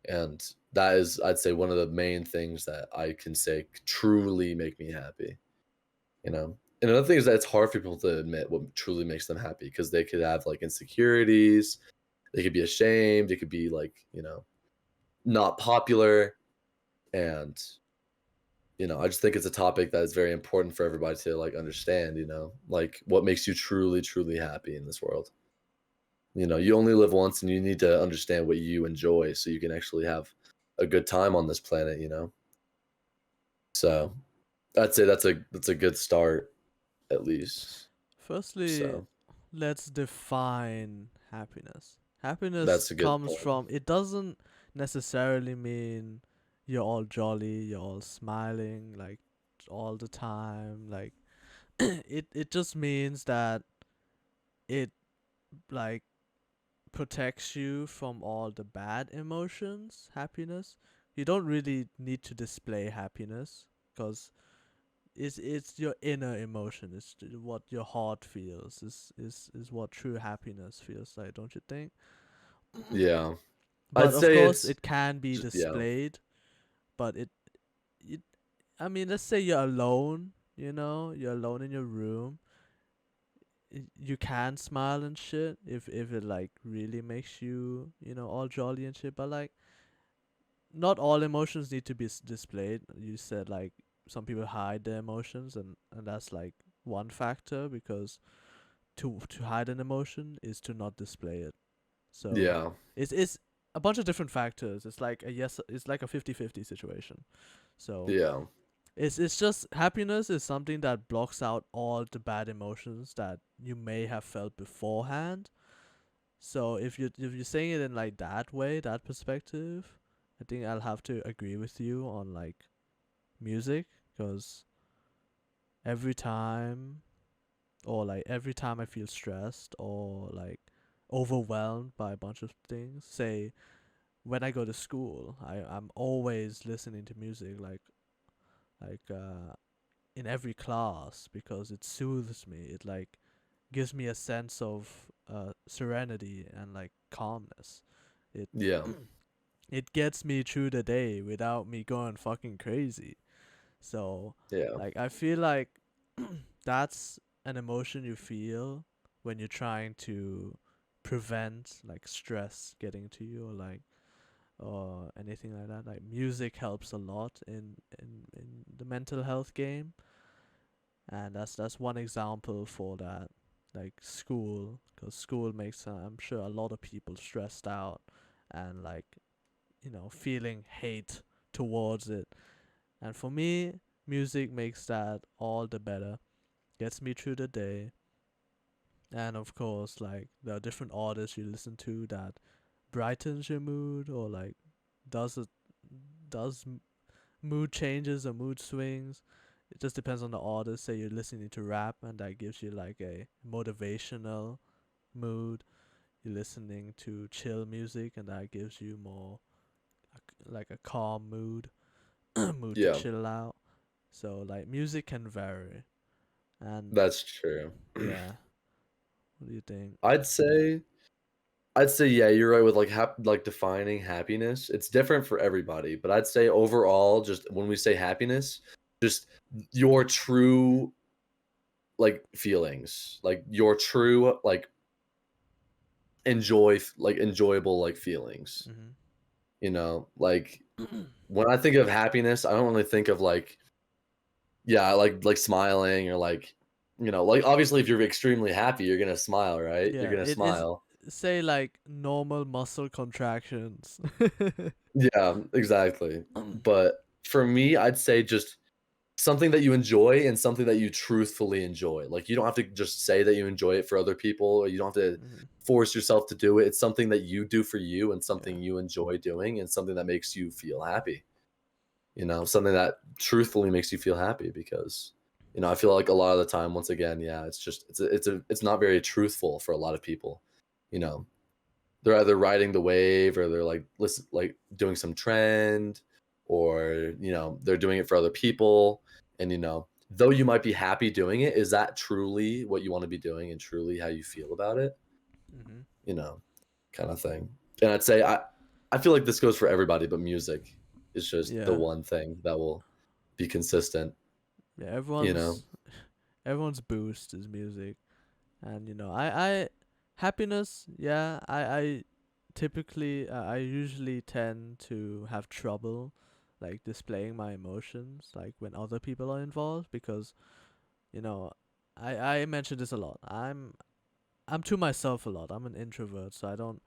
And that is, I'd say, one of the main things that I can say truly make me happy, you know. And another thing is that it's hard for people to admit what truly makes them happy, because they could have like insecurities, they could be ashamed, it could be like, not popular. And I just think it's a topic that is very important for everybody to like understand, like what makes you truly, truly happy in this world. You only live once, and you need to understand what you enjoy so you can actually have a good time on this planet. So I'd say that's a good start, at least. Firstly, So let's define happiness. that's Happiness a good comes point. from, it doesn't necessarily mean you're all jolly, you're all smiling like all the time. Like it just means that it like protects you from all the bad emotions. Happiness, you don't really need to display happiness, because it's your inner emotion. It's what your heart feels. Is what true happiness feels like, don't you think? Yeah. I'd But of say course, it's it can be just yeah. displayed. But it. I mean, let's say you're alone. You're alone in your room. You can smile and shit if it like really makes you all jolly and shit. But like, not all emotions need to be displayed. You said like some people hide their emotions, and that's like one factor, because to hide an emotion is to not display it. So Yeah. it's a bunch of different factors. It's like a yes, it's like a 50-50 situation. So Yeah. it's just happiness is something that blocks out all the bad emotions that you may have felt beforehand. So if you're saying it in like that way, that perspective, I think I'll have to agree with you on like music, because every time every time I feel stressed or like overwhelmed by a bunch of things, say when I go to school, I'm always listening to music, like in every class, because it soothes me. It like gives me a sense of serenity and like calmness. It Yeah. it gets me through the day without me going fucking crazy. So Yeah. like I feel like that's an emotion you feel when you're trying to prevent like stress getting to you, or anything like that. Like music helps a lot in the mental health game, and that's one example for that. Like school, because school makes I'm sure a lot of people stressed out, and like feeling hate towards it. And for me, music makes that all the better. Gets me through the day. And of course, like there are different artists you listen to that brightens your mood, or like does it does mood changes or mood swings. It just depends on the artist. Say you're listening to rap and that gives you like a motivational mood. You're listening to chill music and that gives you more like a calm mood, mood to Yeah. chill out. So like music can vary. And That's true. yeah, what do you think? I'd say I'd say yeah, you're right with like like defining happiness. It's different for everybody, but I'd say overall, just when we say happiness, just your true like feelings, like your true like like enjoyable like feelings. Mhm. Like when I think of happiness, I don't really think of like yeah, like smiling or like like obviously if you're extremely happy, you're gonna smile, right? You're Yeah, gonna it is, smile. say like normal muscle contractions. Yeah, exactly. But for me, I'd say just something that you enjoy and something that you truthfully enjoy. Like you don't have to just say that you enjoy it for other people, or you don't have to Mhm. force yourself to do it. It's something that you do for you and Yeah. something you enjoy doing and something that makes you feel happy. Something that truthfully makes you feel happy because I feel like a lot of the time once again, yeah, it's just it's not very truthful for a lot of people. You know, they're either riding the wave or they're like doing some trend or they're doing it for other people and though you might be happy doing it, is that truly what you want to be doing and truly how you feel about it, Mhm. you know kind of thing. And I'd say I feel like this goes for everybody, but music is just the Yeah. one thing that will be consistent, Yeah. you know Everyone's boost is music, and I happiness. Yeah. I typically I usually tend to have trouble like displaying my emotions like when other people are involved, because you know I mention this a lot. I'm to myself a lot. I'm an introvert, so I don't.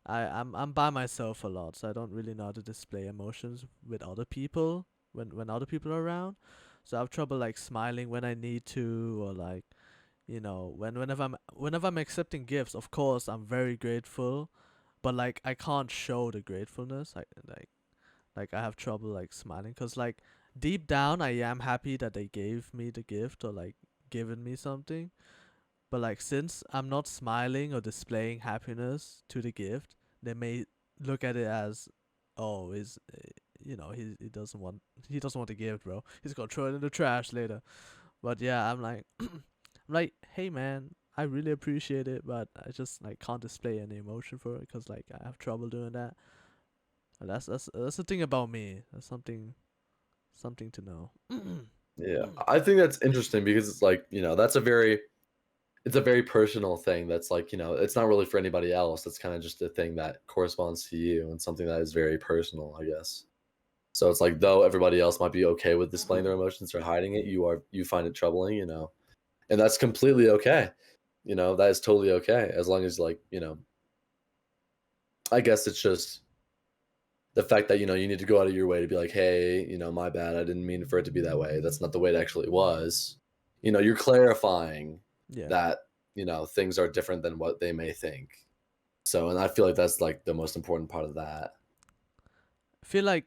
I'm by myself a lot, so I don't really know how to display emotions with other people when other people are around. So I have trouble like smiling when I need to, or like whenever I'm accepting gifts. Of course, I'm very grateful, but like I can't show the gratefulness. Like I have trouble like smiling, cause like deep down I am happy that they gave me the gift or like given me something, but like since I'm not smiling or displaying happiness to the gift, they may look at it as, oh, is he doesn't want the gift, bro. He's gonna throw it in the trash later. But yeah, I'm like I'm like, hey man, I really appreciate it, but I just like can't display any emotion for it because like I have trouble doing that. But that's the thing about me. That's something to know. yeah, I think that's interesting because it's like that's it's a very personal thing that's like it's not really for anybody else. It's kind of just a thing that corresponds to you and something that is very personal, I guess. So it's like, though everybody else might be okay with displaying their emotions or hiding it, you find it troubling, and that's completely okay. That is totally okay as long as like, I guess it's just the fact that, you need to go out of your way to be like, hey, my bad. I didn't mean for it to be that way. That's not the way it actually was. You're clarifying Yeah. that, things are different than what they may think. So, and I feel like that's like the most important part of that. I feel like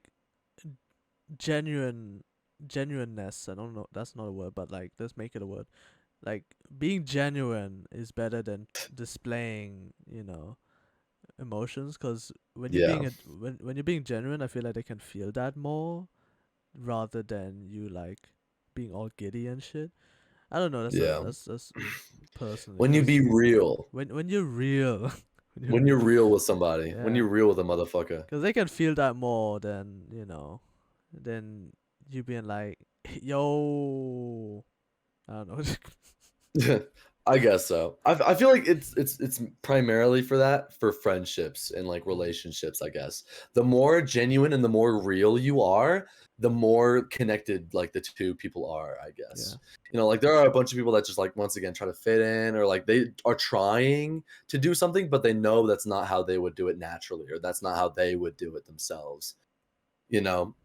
genuineness, I don't know, that's not a word, but like let's make it a word. Like being genuine is better than displaying, emotions, cuz when you're Yeah. being when you're being genuine, I feel like they can feel that more rather than you like being all giddy and shit. I don't know, Yeah. that's personally, When you cuz be real, when you're real, when you're when you're real, real with somebody, when yeah, you're real with a motherfucker. cuz they can feel that more than, than you being like, yo, I don't know. I guess so. I feel like it's primarily for friendships and like Mhm. relationships, I guess. The more genuine and the more real you are, the more connected like the two people are, I Yeah. guess. Like there are a bunch of people that just like once again try to fit in, or like they are trying to do something but they know that's not how they would do it naturally, or that's not how they would do it themselves. You know,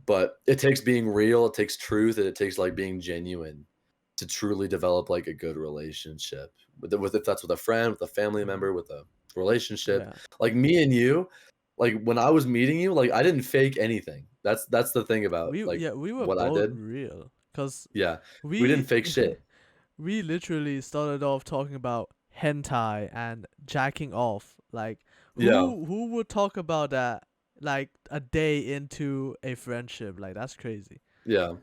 but it takes being real, it takes truth, and it takes like being genuine to truly develop like a good relationship. With if that's with a friend, with a family Mhm. member, with a relationship. Yeah. Like me and you, like when I was meeting you, like I didn't fake anything. That's the thing about like We were what I both did. real, cuz Yeah. We didn't we fake shit. we literally started off talking about hentai and jacking off. Like Yeah. who would talk about that like a day into a friendship? Like that's crazy. Yeah.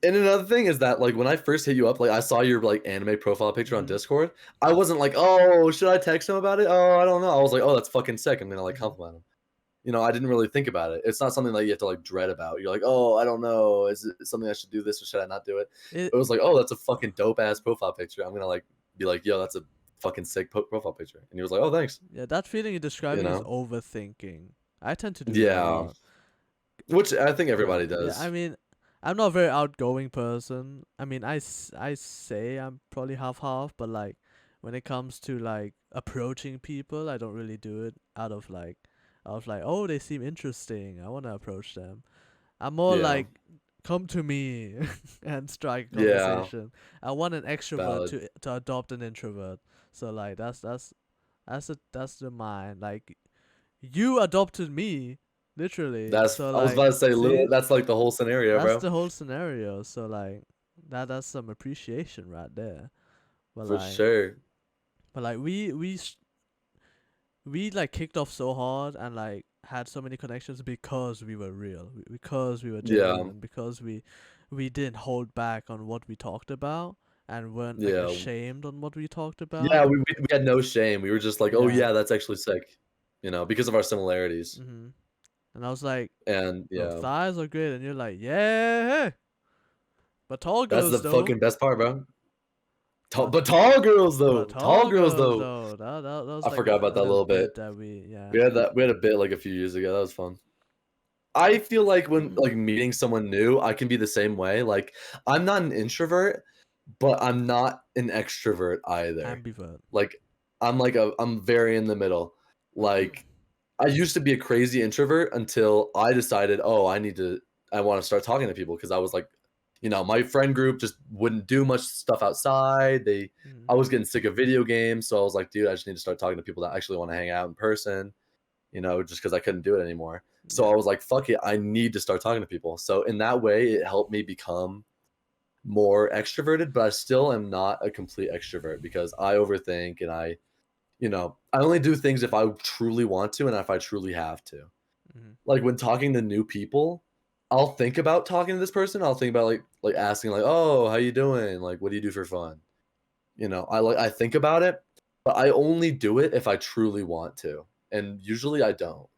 And another thing is that like when I first hit you up, like I saw your like anime profile picture on Mhm. Discord. I wasn't like, oh, should I text him about it? Oh, I don't know. I was like, oh, that's fucking sick. I'm gonna like Mhm. compliment him. I didn't really think about it. It's not something that you have to like dread about. You're like, oh, I don't know. Is it something I should do this or should I not do it? It It was like, oh, that's a fucking dope ass profile picture. I'm gonna like be like, yo, that's a fucking sick profile picture. And he was like, oh, thanks. Yeah, that feeling you're You describing is know? overthinking. I tend to do that a Yeah. lot. Which I think Yeah, everybody yeah. I does. mean, I'm not a very outgoing person. I mean, I say I'm probably half half, but like when it comes to like approaching people, I don't really do it out of like, oh, they seem interesting. I want to approach them. I'm more Yeah. like, come to me and strike a Yeah. conversation. I want an extrovert Valid. to adopt an introvert. So like that's the mind. Like you adopted me, literally. So I was about like, to say, literally, see, that's like the whole scenario, that's bro. the whole scenario. So like, that's some appreciation right there. But For like, sure. we like kicked off so hard and like had so many connections because we were real, because we were Yeah. genuine, because we didn't hold back on what we talked about and weren't like Yeah. ashamed on what we talked Yeah, about. we had no shame. We were just like, "Oh, Yeah. yeah, that's actually sick," because of our similarities. Mhm. And I was like, And "Yo, yeah, thighs are great," and you're like, "Yeah, but tall that's the girls though." fucking best part, bro. But But tall girls but though, tall tall girls girls though. though. That was I like forgot about a that a little little bit. bit that we yeah. We had a bit like a few years ago. That was fun. I feel like when like meeting someone new, I can be the same way. Like I'm not an introvert, but I'm not an extrovert either. Ambivert. Like I'm very in the middle. Like I used to be a crazy introvert until I decided, oh, I want to start talking to people because I was like, my friend group just wouldn't do much stuff outside. Mm. I was getting sick of video games, so I was like, dude, I just need to start talking to people that actually want to hang out in person, just because I couldn't do it anymore. So Yeah. I was like, fuck it, I need to start talking to people. So in that way, it helped me become more extroverted, but I still am not a complete extrovert because I overthink and I only do things if I truly want to and if I truly have to. Mm. Like when talking to new people, I'll think about talking to this person. I'll think about like asking like, "Oh, how you doing? Like, what do you do for fun?" I think about it, but I only do it if I truly want to, and usually I don't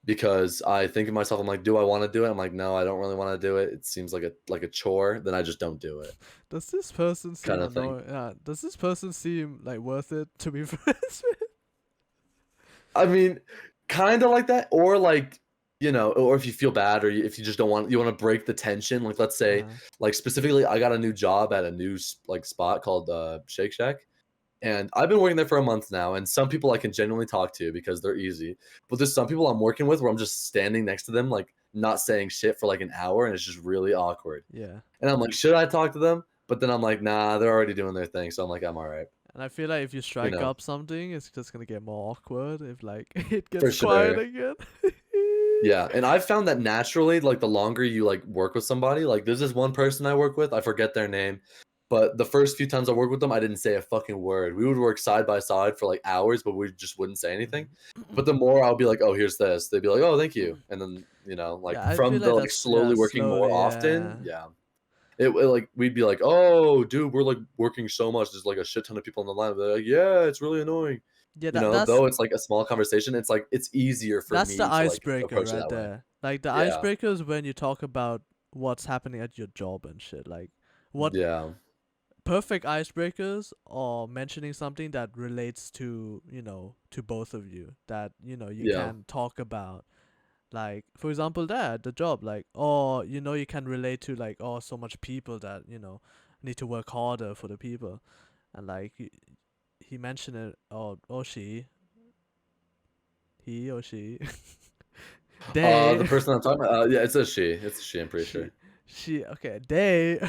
because I think of myself. I'm like, "Do I want to do it?" I'm like, "No, I don't really want to do it. It seems like a chore." Then I just don't do it, Does this person seem kind of thing. annoying? Does this person seem like worth it to be friends with? I mean, kind of like that, or like or if you feel bad, or if you just don't want, you want to break the tension. Like, let's say, like specifically, I got a new job at a new like spot called Shake Shack, and I've been working there for a month now. And some people I can genuinely talk to because they're easy, but there's some people I'm working with where I'm just standing next to them, like not saying shit for like an hour, and it's just really awkward. Yeah. And I'm like, should I talk to them? But then I'm like, nah, they're already doing their thing, so I'm like, I'm all right. And I feel like if you You strike know, up something, it's just gonna get more awkward if like it for gets quiet sure. again. Yeah, and I've found that naturally, like, the longer you, like, work with somebody, like, there's this one person I work with, I forget their name, but the first few times I worked with them, I didn't say a fucking word. We would work side by side for, like, hours, but we just wouldn't say anything. But the more I'll be like, "Oh, here's this," they'd be like, "Oh, thank you," and then, like, Yeah, I feel from the, like like, that's yeah slowly working more slowly. often, Yeah. yeah. Like, we'd be like, "Oh, dude, we're, like, working so much, there's, like, a shit ton of people on the line." They're like, "Yeah, it's really annoying." Yeah, that's Though it's, like, a small conversation, it's, like, it's easier for that's the me to, like, icebreaker approach it right that way. there. Like the Yeah. icebreaker is when you talk about what's happening at your job and shit. Like what Yeah. perfect icebreakers or mentioning something that relates to, to both of you that, you Yeah. can talk about. Like for example that the job, like, or you can relate to like, oh, so much people that, need to work harder for the people. And like he mentioned it, or he or she The they person I'm talking about, yeah, it's a she. It's a she, I'm pretty she sure. she okay they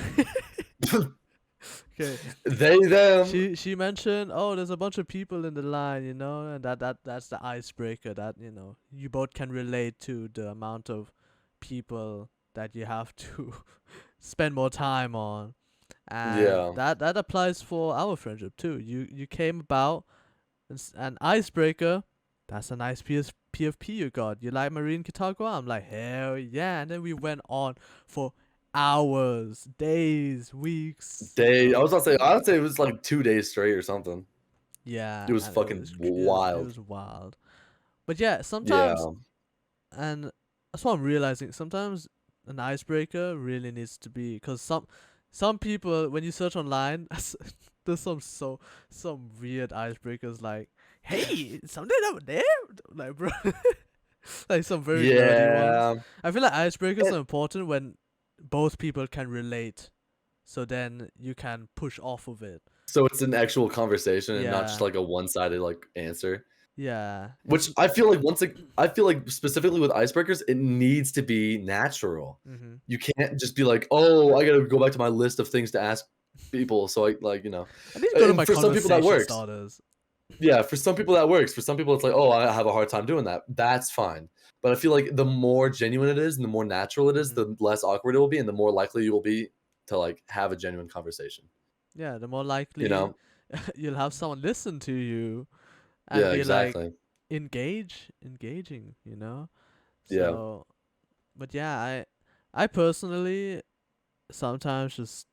okay They, them. she mentioned, oh, there's a bunch of people in the line, and that's the icebreaker that, you both can relate to the amount of people that you have to spend more time on. And Yeah. that applies for our friendship too. You came about an icebreaker. That's a nice PFP you got. You like Marine Kitagua? I'm like, hell yeah. And then we went on for hours, days, weeks, I was about to say, I would say it was like 2 days straight or something. It Yeah, was and fucking it wild. was wild. But yeah, sometimes, Yeah. and that's what I'm realizing. Sometimes an icebreaker really needs to be, because some people, when you search online, there's some weird icebreakers like, hey, something over there, like, bro, like some very nerdy ones. Yeah. I feel like icebreakers And are important when both people can relate, so then you can push off of it. so it's an actual conversation and not just Yeah, like a one-sided, like, answer. yeah, Which I feel like I feel like specifically with icebreakers, it needs to be natural. mm-hmm. You can't just be like, "Oh, I gotta go back to my list of things to ask people," so I like, I need to go to and my for some people that conversation works. starters. Yeah, for some people that works. For some people, it's like, "Oh, I have a hard time doing that." That's fine. But I feel like the more genuine it is and the more natural it is, Mm-hmm. the less awkward it will be and the more likely you will be to, like, have a genuine conversation, Yeah, the more you likely know? you'll have someone listen to you and Yeah, be like exactly. engaging. Yeah. So, but yeah, I personally sometimes just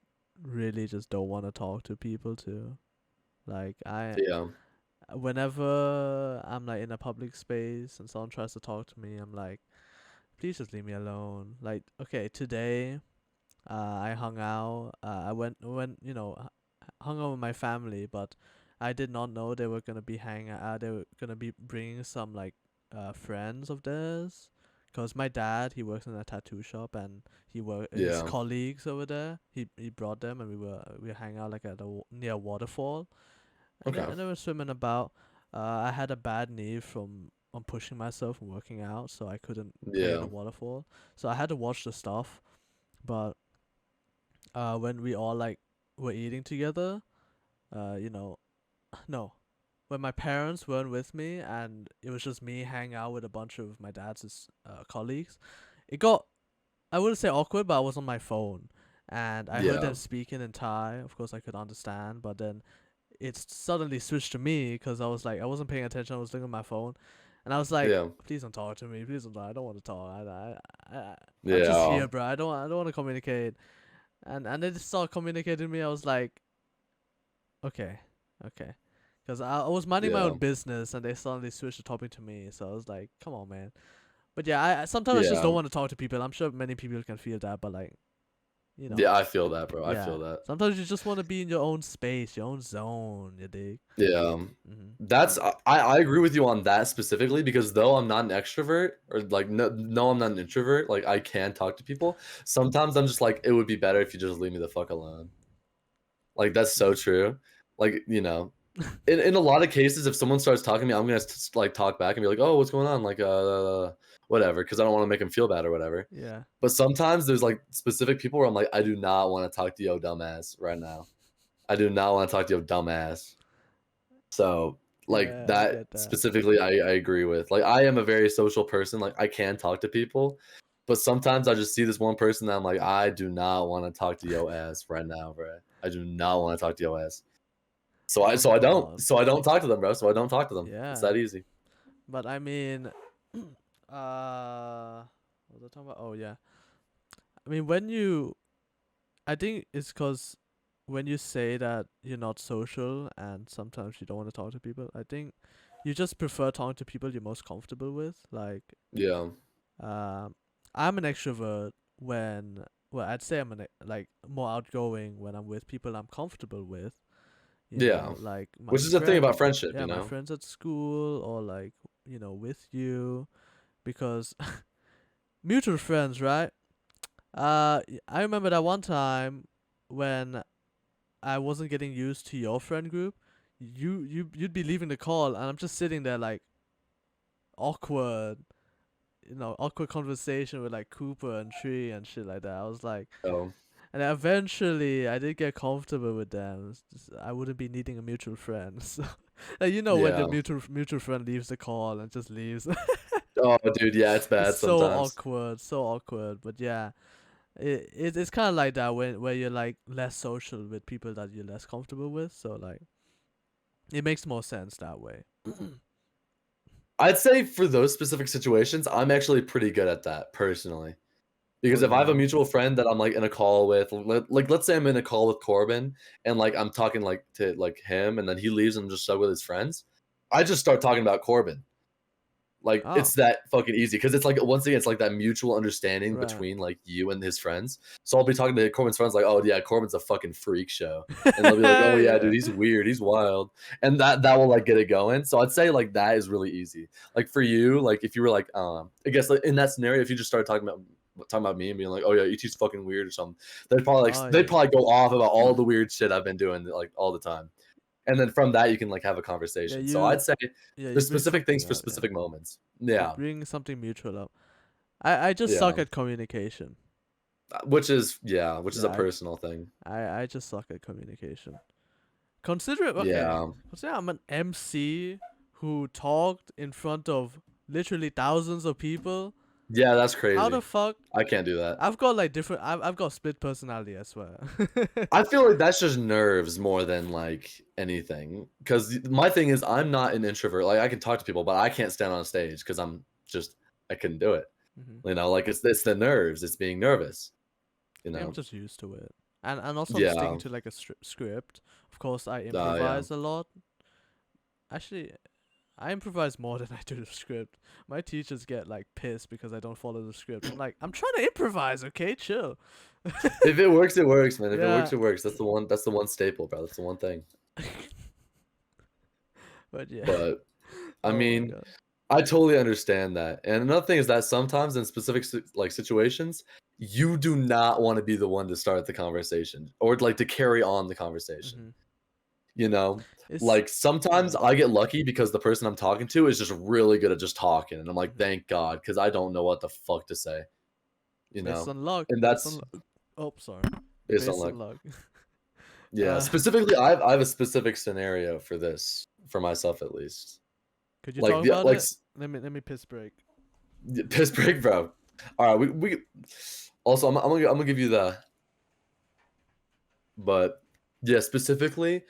really just don't want to talk to people too. Like Yeah. whenever I'm like in a public space and someone tries to talk to me, I'm like, please just leave me alone. Like, okay, today, I hung out. I went hung out with my family, but I did not know they were gonna be hanging. They were gonna be bringing some like friends of theirs. Cause my dad, he works in a tattoo shop, and his Yeah. colleagues over there. He brought them, and we hang out like at near a waterfall, and Okay. they were swimming about. I had a bad knee from pushing myself and working out, so I couldn't play in the Yeah. waterfall. So I had to watch the stuff. But when we all like were eating together, you know, no, when my parents weren't with me and it was just me hanging out with a bunch of my dad's colleagues, it got, I wouldn't say awkward, but I was on my phone and I heard Yeah. them speaking in Thai. Of course, I could understand, but then it suddenly switched to me because I was like, I wasn't paying attention. I was looking at my phone, and I was like, Yeah. please don't talk to me. Please don't talk. I don't want to talk. I'm just Yeah. here, bro. I don't want to communicate. And they just started communicating with me. I was like, okay, okay, because I was minding my Yeah. own business, and they suddenly switched the topic to me. So I was like, come on, man. But yeah, I sometimes I just Yeah. don't want to talk to people. I'm sure many people can feel that, but like, you know. Yeah, I feel that, bro. I Yeah. feel that. Sometimes you just want to be in your own space, your own zone. You dig? Yeah. Mm-hmm. That's I agree with you on that specifically because though I'm not an extrovert or like no I'm not an introvert, like I can talk to people. Sometimes I'm just like it would be better if you just leave me the fuck alone. Like that's so true. Like, in a lot of cases if someone starts talking to me, I'm going to like talk back and be like, "Oh, what's going on?" Like whatever, cuz I don't want to make them feel bad or whatever. Yeah. But sometimes there's like specific people where I'm like, "I do not want to talk to yo dumbass right now. I do not want to talk to yo dumbass." So, like Yeah, I that get that. specifically, I agree with. Like, I am a very social person. Like, I can talk to people, but sometimes I just see this one person that I'm like, I do not want to talk to yo ass right now, bro. I do not want to talk to yo ass. So I Oh so my I don't god. so I don't talk to them, bro. So I don't talk to them. It's Yeah. that easy. But I mean, what was I talking about? Oh yeah. I mean, I think it's because when you say that you're not social and sometimes you don't want to talk to people, I think you just prefer talking to people you're most comfortable with. Like, Yeah, um, I'm an extrovert when, well, I'd say I'm like more outgoing when I'm with people I'm comfortable with. You yeah. know, like my Which is the thing friend, about friendship, yeah, my friends at school or like with you, because mutual friends, right? I remember that one time when I wasn't getting used to your friend group. You'd be leaving the call, and I'm just sitting there like awkward, awkward conversation with like Cooper and Tree and shit like that. I was like, Oh, and then eventually I did get comfortable with them. It's just, I wouldn't be needing a mutual friend. So, like, when the yeah. mutual friend leaves the call and just leaves. Oh, dude, yeah, it's It's bad so sometimes. awkward, so awkward. But yeah, it's kind of like that when where you're like less social with people that you're less comfortable with. So like it makes more sense that way. I'd say for those specific situations, I'm actually pretty good at that personally. Oh Because if I have a yeah. mutual friend that I'm like in a call with, like let's say I'm in a call with Corbin and like I'm talking like to like him and then he leaves and I'm just stuck with his friends, I just start talking about Corbin. Like Oh it's that fucking easy because it's like once again it's like that mutual understanding right. between like you and his friends. So I'll be talking to Corbin's friends like, "Oh yeah, Corbin's a fucking freak show," and they'll be like, "Oh yeah, dude, Yeah. he's weird, he's wild," and that will like get it going. So I'd say like that is really easy. Like for you, like if you were like, I guess like in that scenario, if you just started talking about me and being like, "Oh yeah, ET's fucking weird" or something, Oh they'd yeah. probably go off about all the weird shit I've been doing like all the time. And then from that you can like have a Yeah, conversation. So I'd say you there's bring specific things something for up, yeah. specific moments. You Yeah. bring something mutual up. I just suck Yeah. at communication. Which is a Yeah, personal thing. I just suck at communication. Consider it okay. Yeah. Consider I'm an MC who talked in front of literally thousands of people. Yeah, that's How the crazy. fuck? I can't do that. I've got like different. I've got split personality. I swear. I feel like that's just nerves more than like anything. Because my thing is, I'm not an introvert. Like I can talk to people, but I can't stand on stage because I couldn't do it. hmm Like it's the nerves. It's being nervous. You I think I'm know. just used to it, and also I'm sticking Yeah. to like a script. Of course, I Yeah. improvise a lot. Actually, I improvise more than I do the script. My teachers get like pissed because I don't follow the script. I'm like, I'm trying to improvise, okay? Chill. If it works, it works, man. If it works, Yeah. it works. That's the one. That's the one staple, bro. That's the one thing. But yeah. But I Oh my mean, god. I totally understand that. And another thing is that sometimes in specific like situations, you do not want to be the one to start the conversation or like to carry on the conversation. hmm You know, It's like sometimes yeah. I get lucky because the person I'm talking to is just really good at just talking, and I'm like, hmm thank God, because I don't know what the fuck to say. You Based know, on luck. and Based on that's luck. Oh, sorry. based on Based like, on luck. yeah. uh, Specifically, I have a specific scenario for this for myself at least. could you Like talk the about like it? Let me piss break. piss break, bro. All right, we also I'm gonna give you the but yeah specifically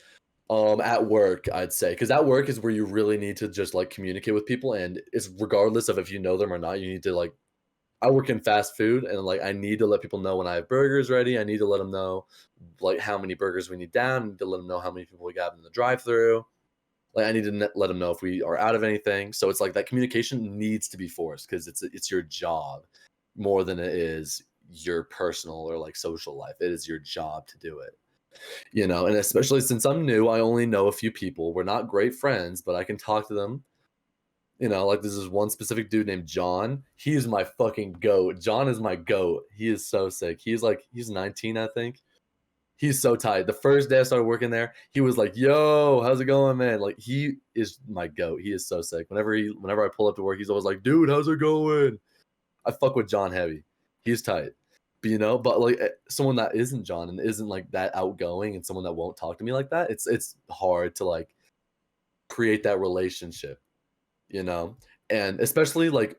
at work I'd say because at work is where you really need to just like communicate with people and it's regardless of if you know them or not you need to like I work in fast food and like I need to let people know when I have burgers ready. I need to let them know like how many burgers we need down. I need to let them know how many people we got in the drive-through. Like I need to let them know if we are out of anything. So it's like that communication needs to be forced because it's your job more than it is your personal or like social life. It is your job to do it. And especially since I'm new, I only know a few people. We're not great friends, but I can talk to them. Like this is one specific dude named John. He's my fucking goat. John is my goat. He is so sick. He's 19, I think. He's so tight. The first day I started working there, he was like, "Yo, how's it going, man?" Like he is my goat. He is so sick. Whenever I pull up to work, he's always like, "Dude, how's it going?" I fuck with John heavy. He's tight. But like someone that isn't John and isn't like that outgoing and someone that won't talk to me like that, it's hard to like create that relationship, and especially like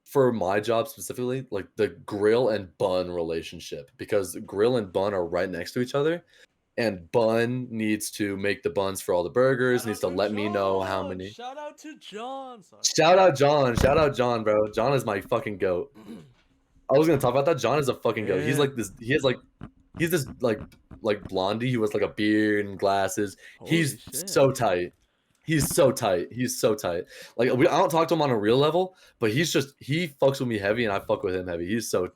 for my job specifically, like the grill and bun relationship, because grill and bun are right next to each other, and bun needs to make the buns for all the burgers, needs to let me know how many. Shout out to John. Sorry. Shout out John, bro. John is my fucking goat. I was gonna talk about that. John is a fucking goat. He's like this. He's this like blondie who has like a beard and glasses. He's so tight. He's so tight. Like I don't talk to him on a real level, but he fucks with me heavy, and I fuck with him heavy. He's so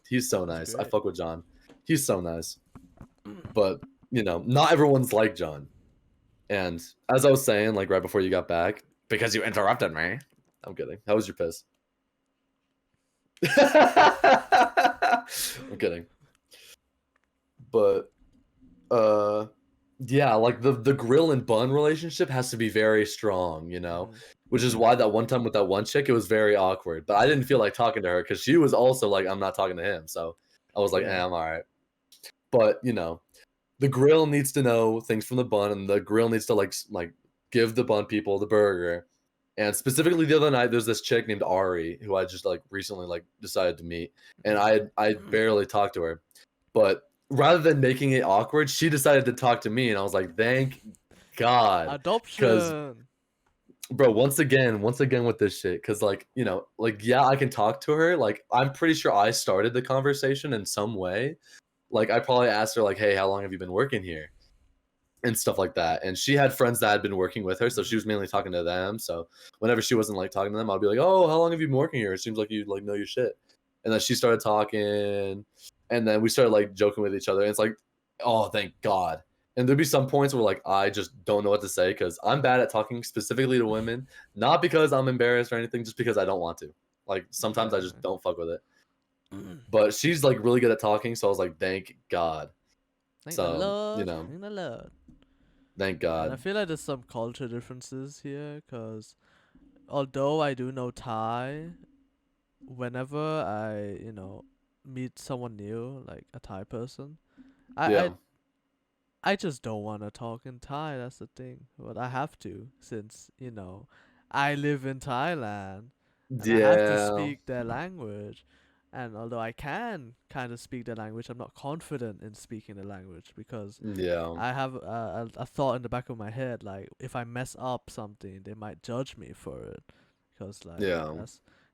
nice. I fuck with John. He's so nice. But not everyone's like John. And as I was saying, like right before you got back, because you interrupted me. I'm kidding. How was your piss? I'm kidding. But yeah, like the grill and bun relationship has to be very strong, which is why that one time with that one chick, it was very awkward. But I didn't feel like talking to her because she was also like, I'm not talking to him. So I was like, I'm all right. But the grill needs to know things from the bun, and the grill needs to like give the bun people the burger. And specifically the other night, there's this chick named Ari who I just like recently like decided to meet, and I barely talked to her, but rather than making it awkward, she decided to talk to me, and I was like, thank God. Adoption. Bro, once again with this shit, because like yeah, I can talk to her. Like I'm pretty sure I started the conversation in some way. Like I probably asked her like, hey, how long have you been working here? And stuff like that. And she had friends that had been working with her, so she was mainly talking to them. So whenever she wasn't like talking to them, I'd be like, oh, how long have you been working here? It seems like you like know your shit. And then she started talking, and then we started like joking with each other. And it's like, oh, thank God. And there'd be some points where like I just don't know what to say because I'm bad at talking specifically to women, not because I'm embarrassed or anything, just because I don't want to. Like sometimes I just don't fuck with it. But she's like really good at talking, so I was like, thank God. Thank the Lord. Thank God. And I feel like there's some culture differences here, because although I do know Thai, whenever I meet someone new, like a Thai person, I just don't want to talk in Thai. That's the thing. But I have to, since I live in Thailand, and I have to speak their language. And although I can kind of speak the language, I'm not confident in speaking the language because I have a thought in the back of my head, like if I mess up something, they might judge me for it. Because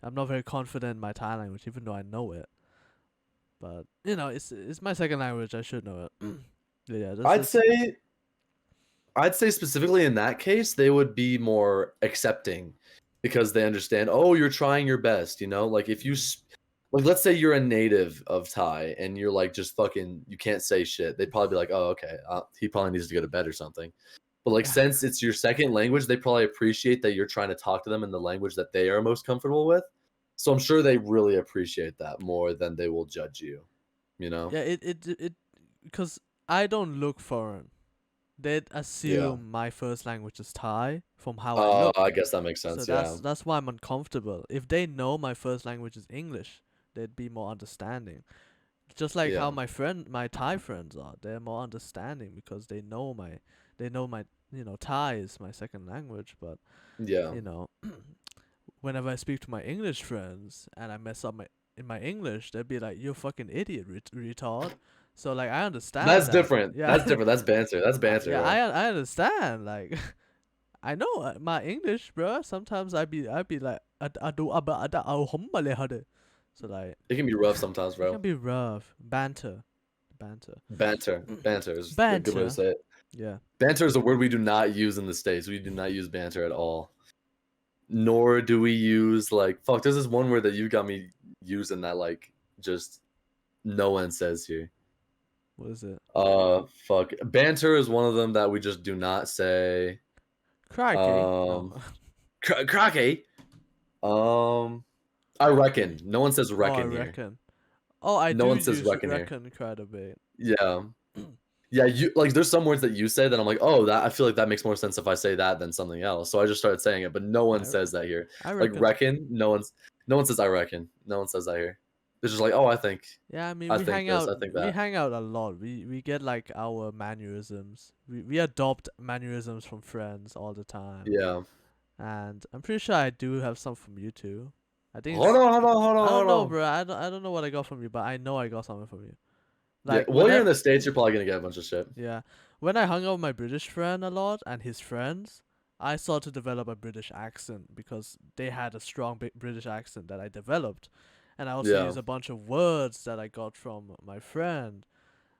I'm not very confident in my Thai language, even though I know it. But it's my second language. I should know it. Yeah, I'd say specifically in that case, they would be more accepting because they understand. Oh, you're trying your best. Like if you. Like, let's say you're a native of Thai and you're like just fucking, you can't say shit. They'd probably be like, oh, okay, he probably needs to go to bed or something. But like, since it's your second language, they probably appreciate that you're trying to talk to them in the language that they are most comfortable with. So I'm sure they really appreciate that more than they will judge you. Yeah, it because I don't look foreign. They'd assume my first language is Thai from how I look. I guess that makes sense. So that's why I'm uncomfortable. If they know my first language is English, they'd be more understanding. Just like how my Thai friends are, they're more understanding because they know my Thai is my second language. But whenever I speak to my English friends and I mess up in my English, they'd be like, "You fucking idiot, retard." So like I understand. That's different. Yeah. That's different. That's banter. That's banter. Yeah, I understand. Like I know my English, bro. Sometimes I'd be like, so like it can be rough sometimes, bro. It can be rough. Banter is a good way to say it. Yeah. Banter is a word we do not use in the States. We do not use banter at all. Nor do we use like fuck. There's this one word that you got me using that like just no one says here. What is it? Fuck. Banter is one of them that we just do not say. Crikey. No. Crocky. I reckon. No one says Oh, I reckon here. reckon. Oh, I No do one says use reckon here. reckon quite a bit. Yeah. Yeah, you like there's some words that you say that I'm like, oh, that I feel like that makes more sense if I say that than something else. So I just started saying it, but no one says that here. I Like reckon. reckon, no one says I reckon. No one says that here. They're just like, oh, I think. Yeah, I mean, I we think hang this, out. I think We that. hang out a lot. We get like our mannerisms. We adopt mannerisms from friends all the time. Yeah. And I'm pretty sure I do have some from you too. I think. Hold on. I don't know, bro. I don't know what I got from you, but I know I got something from you. Yeah. Like While you're in the States, you're probably gonna get a bunch of shit. Yeah, when I hung out with my British friend a lot and his friends, I started to develop a British accent because they had a strong British accent that I developed, and I also Yeah. use a bunch of words that I got from my friend,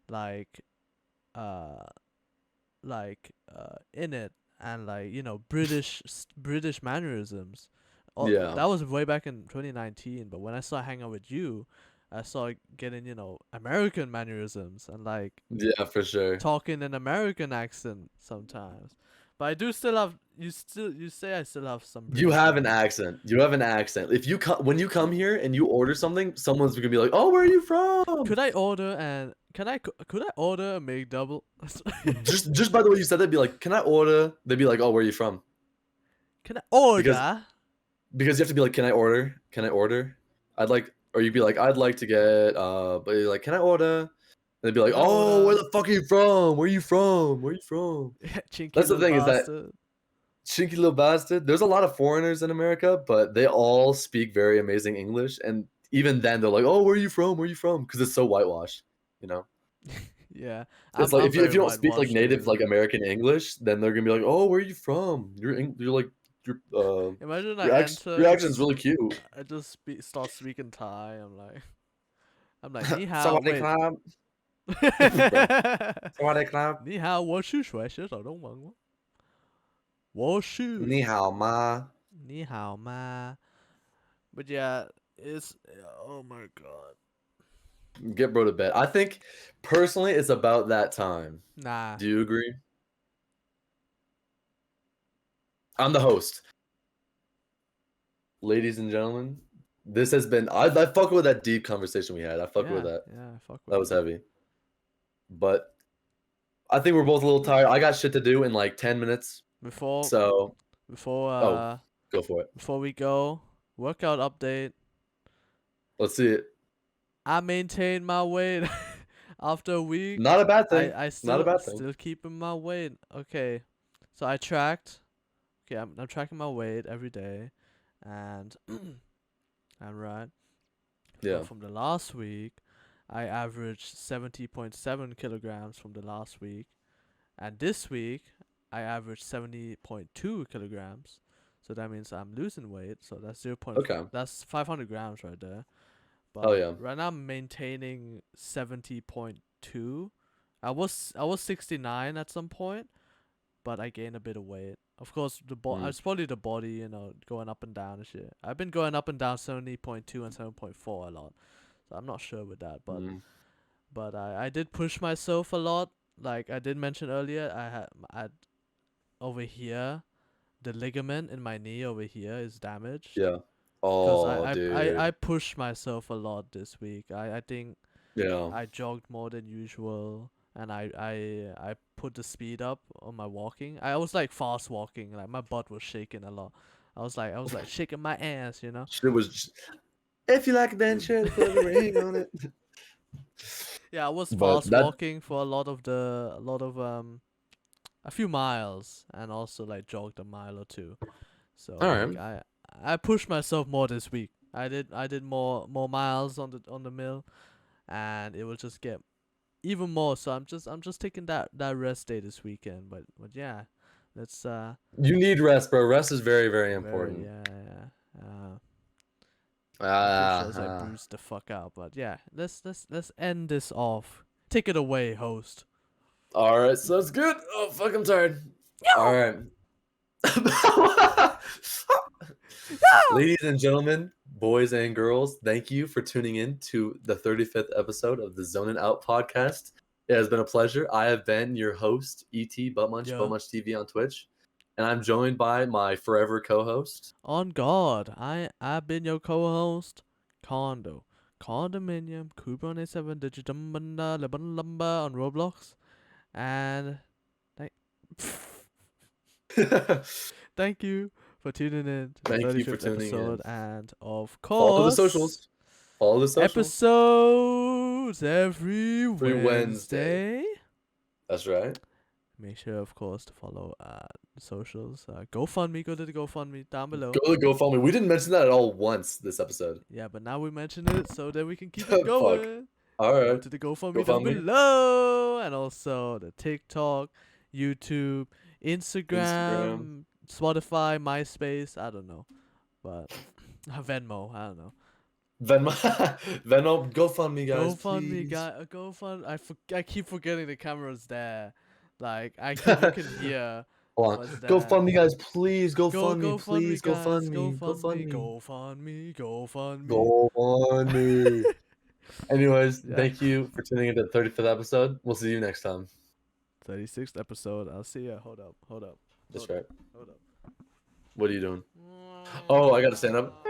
like, uh, in it, and like British mannerisms. Yeah. That was way back in 2019. But when I started hanging out with you, I started getting American mannerisms and like Yeah, for sure. talking an American accent sometimes. But I do still have you say I still have some You British have an ones. accent. You have an accent. If you when you come here and you order something, someone's gonna be like, "Oh, where are you from?" Could I order and could I order a McDouble? just by the way you said that, be like, "Can I order?" They'd be like, "Oh, where are you from?" Can I Because order? because you have to be like, "Can I order? Can I order?" I'd like, or you'd be like, "I'd like to get," but you're like, "Can I order?" And they'd be like, Can I "Oh, where order? the fuck are you from? Where are you from? Where are you from?" Chinky That's the little thing is that bastard. cheeky little bastard. There's a lot of foreigners in America, but they all speak very amazing English, and even then they're like, "Oh, where are you from? Where are you from?" Because it's so whitewashed, you know. Yeah, It's like I'm if you very don't speak like whitewashed native too. like American English, then they're gonna be like, "Oh, where are you from? You're like your Imagine I your enter and accent's really cute." I just start speaking Thai. I'm like 你好 Sawadee wait. krab. Bro. Sawadee krab. 你好，我是学习小动物。我是 Ni hao ma. 你好吗? But yeah, it's oh my god. Get bro to bed. I think personally it's about that time. Nah. Do you agree? I'm the host. Ladies and gentlemen, this has been I fuck with that deep conversation we had. I fuck with that. Yeah, fuck with That was it. heavy. But I think we're both a little tired. I got shit to do in like 10 minutes. Before So, before go for it. before we go, workout update. Let's see it. I maintained my weight after a week. Not a bad thing. I Not a still bad thing. keeping my weight. Okay. So I tracked. Okay, I'm tracking my weight every day, and I'm right. Yeah. So from the last week, I averaged 70.7 kilograms from the last week, and this week I averaged 70.2 kilograms. So that means I'm losing weight. So that's Okay. That's 500 grams right there. But Oh yeah. right now I'm maintaining 70.2. I was 69 at some point, but I gained a bit of weight. Of course, it's probably the body, going up and down and shit. I've been going up and down 70.2 and 7.4 a lot, so I'm not sure with that. But I did push myself a lot. Like I did mention earlier, I over here, the ligament in my knee over here is damaged. Yeah. Because Oh, dude. I pushed myself a lot this week. I think Yeah. I jogged more than usual, and I put the speed up on my walking. I was like fast walking, like my butt was shaking a lot. I was like shaking my ass, Shit was just, if you like a dance shirt, put a ring on it. Yeah, I was But fast that walking for a few miles, and also like jogged a mile or two. So all like right. I pushed myself more this week. I did more miles on the mill, and it will just get even more. So I'm just taking that rest day this weekend. But yeah, let's You need rest, bro. Rest is very, very very important. I'm pretty sure as I bruised the fuck out. But yeah, let's end this off. Take it away, host. All right, so that's good. Oh fuck, I'm tired. All right. Ladies and gentlemen, boys and girls, thank you for tuning in to the 35th episode of the Zonin Out podcast. It has been a pleasure. I have been your host, ET Buttmunch, Yeah. Buttmunch TV on Twitch, and I'm joined by my forever co-host. On God, I've been your co-host, Condo. Condominium, Kubernetes 7 Digitum Bunda Lebanon Lumber on Roblox. And thank you for tuning in to the Thank you for 35th tuning episode. in. And of Follow the course, socials. Follow the socials. episodes every Every Wednesday. That's right. Make sure, of course, to follow the socials. GoFundMe, go to the GoFundMe down below. Go to GoFundMe. We didn't mention that at all once this episode. Yeah, but now we mention it so that we can keep it going. All right. Go to the GoFundMe down below, and also the TikTok, YouTube, Instagram, Spotify, MySpace. I don't know, but Venmo. I don't know. Venmo, GoFundMe, guys. GoFundMe, guys. GoFund. I keep forgetting the camera's there. Like you can hear. GoFundMe, guys, please. GoFundMe, please. GoFundMe. GoFundMe. Anyways, thank you for tuning into the 35th episode. We'll see you next time. 36th episode. I'll see ya. Hold up. That's right. Hold up. What are you doing? Oh, I gotta stand up.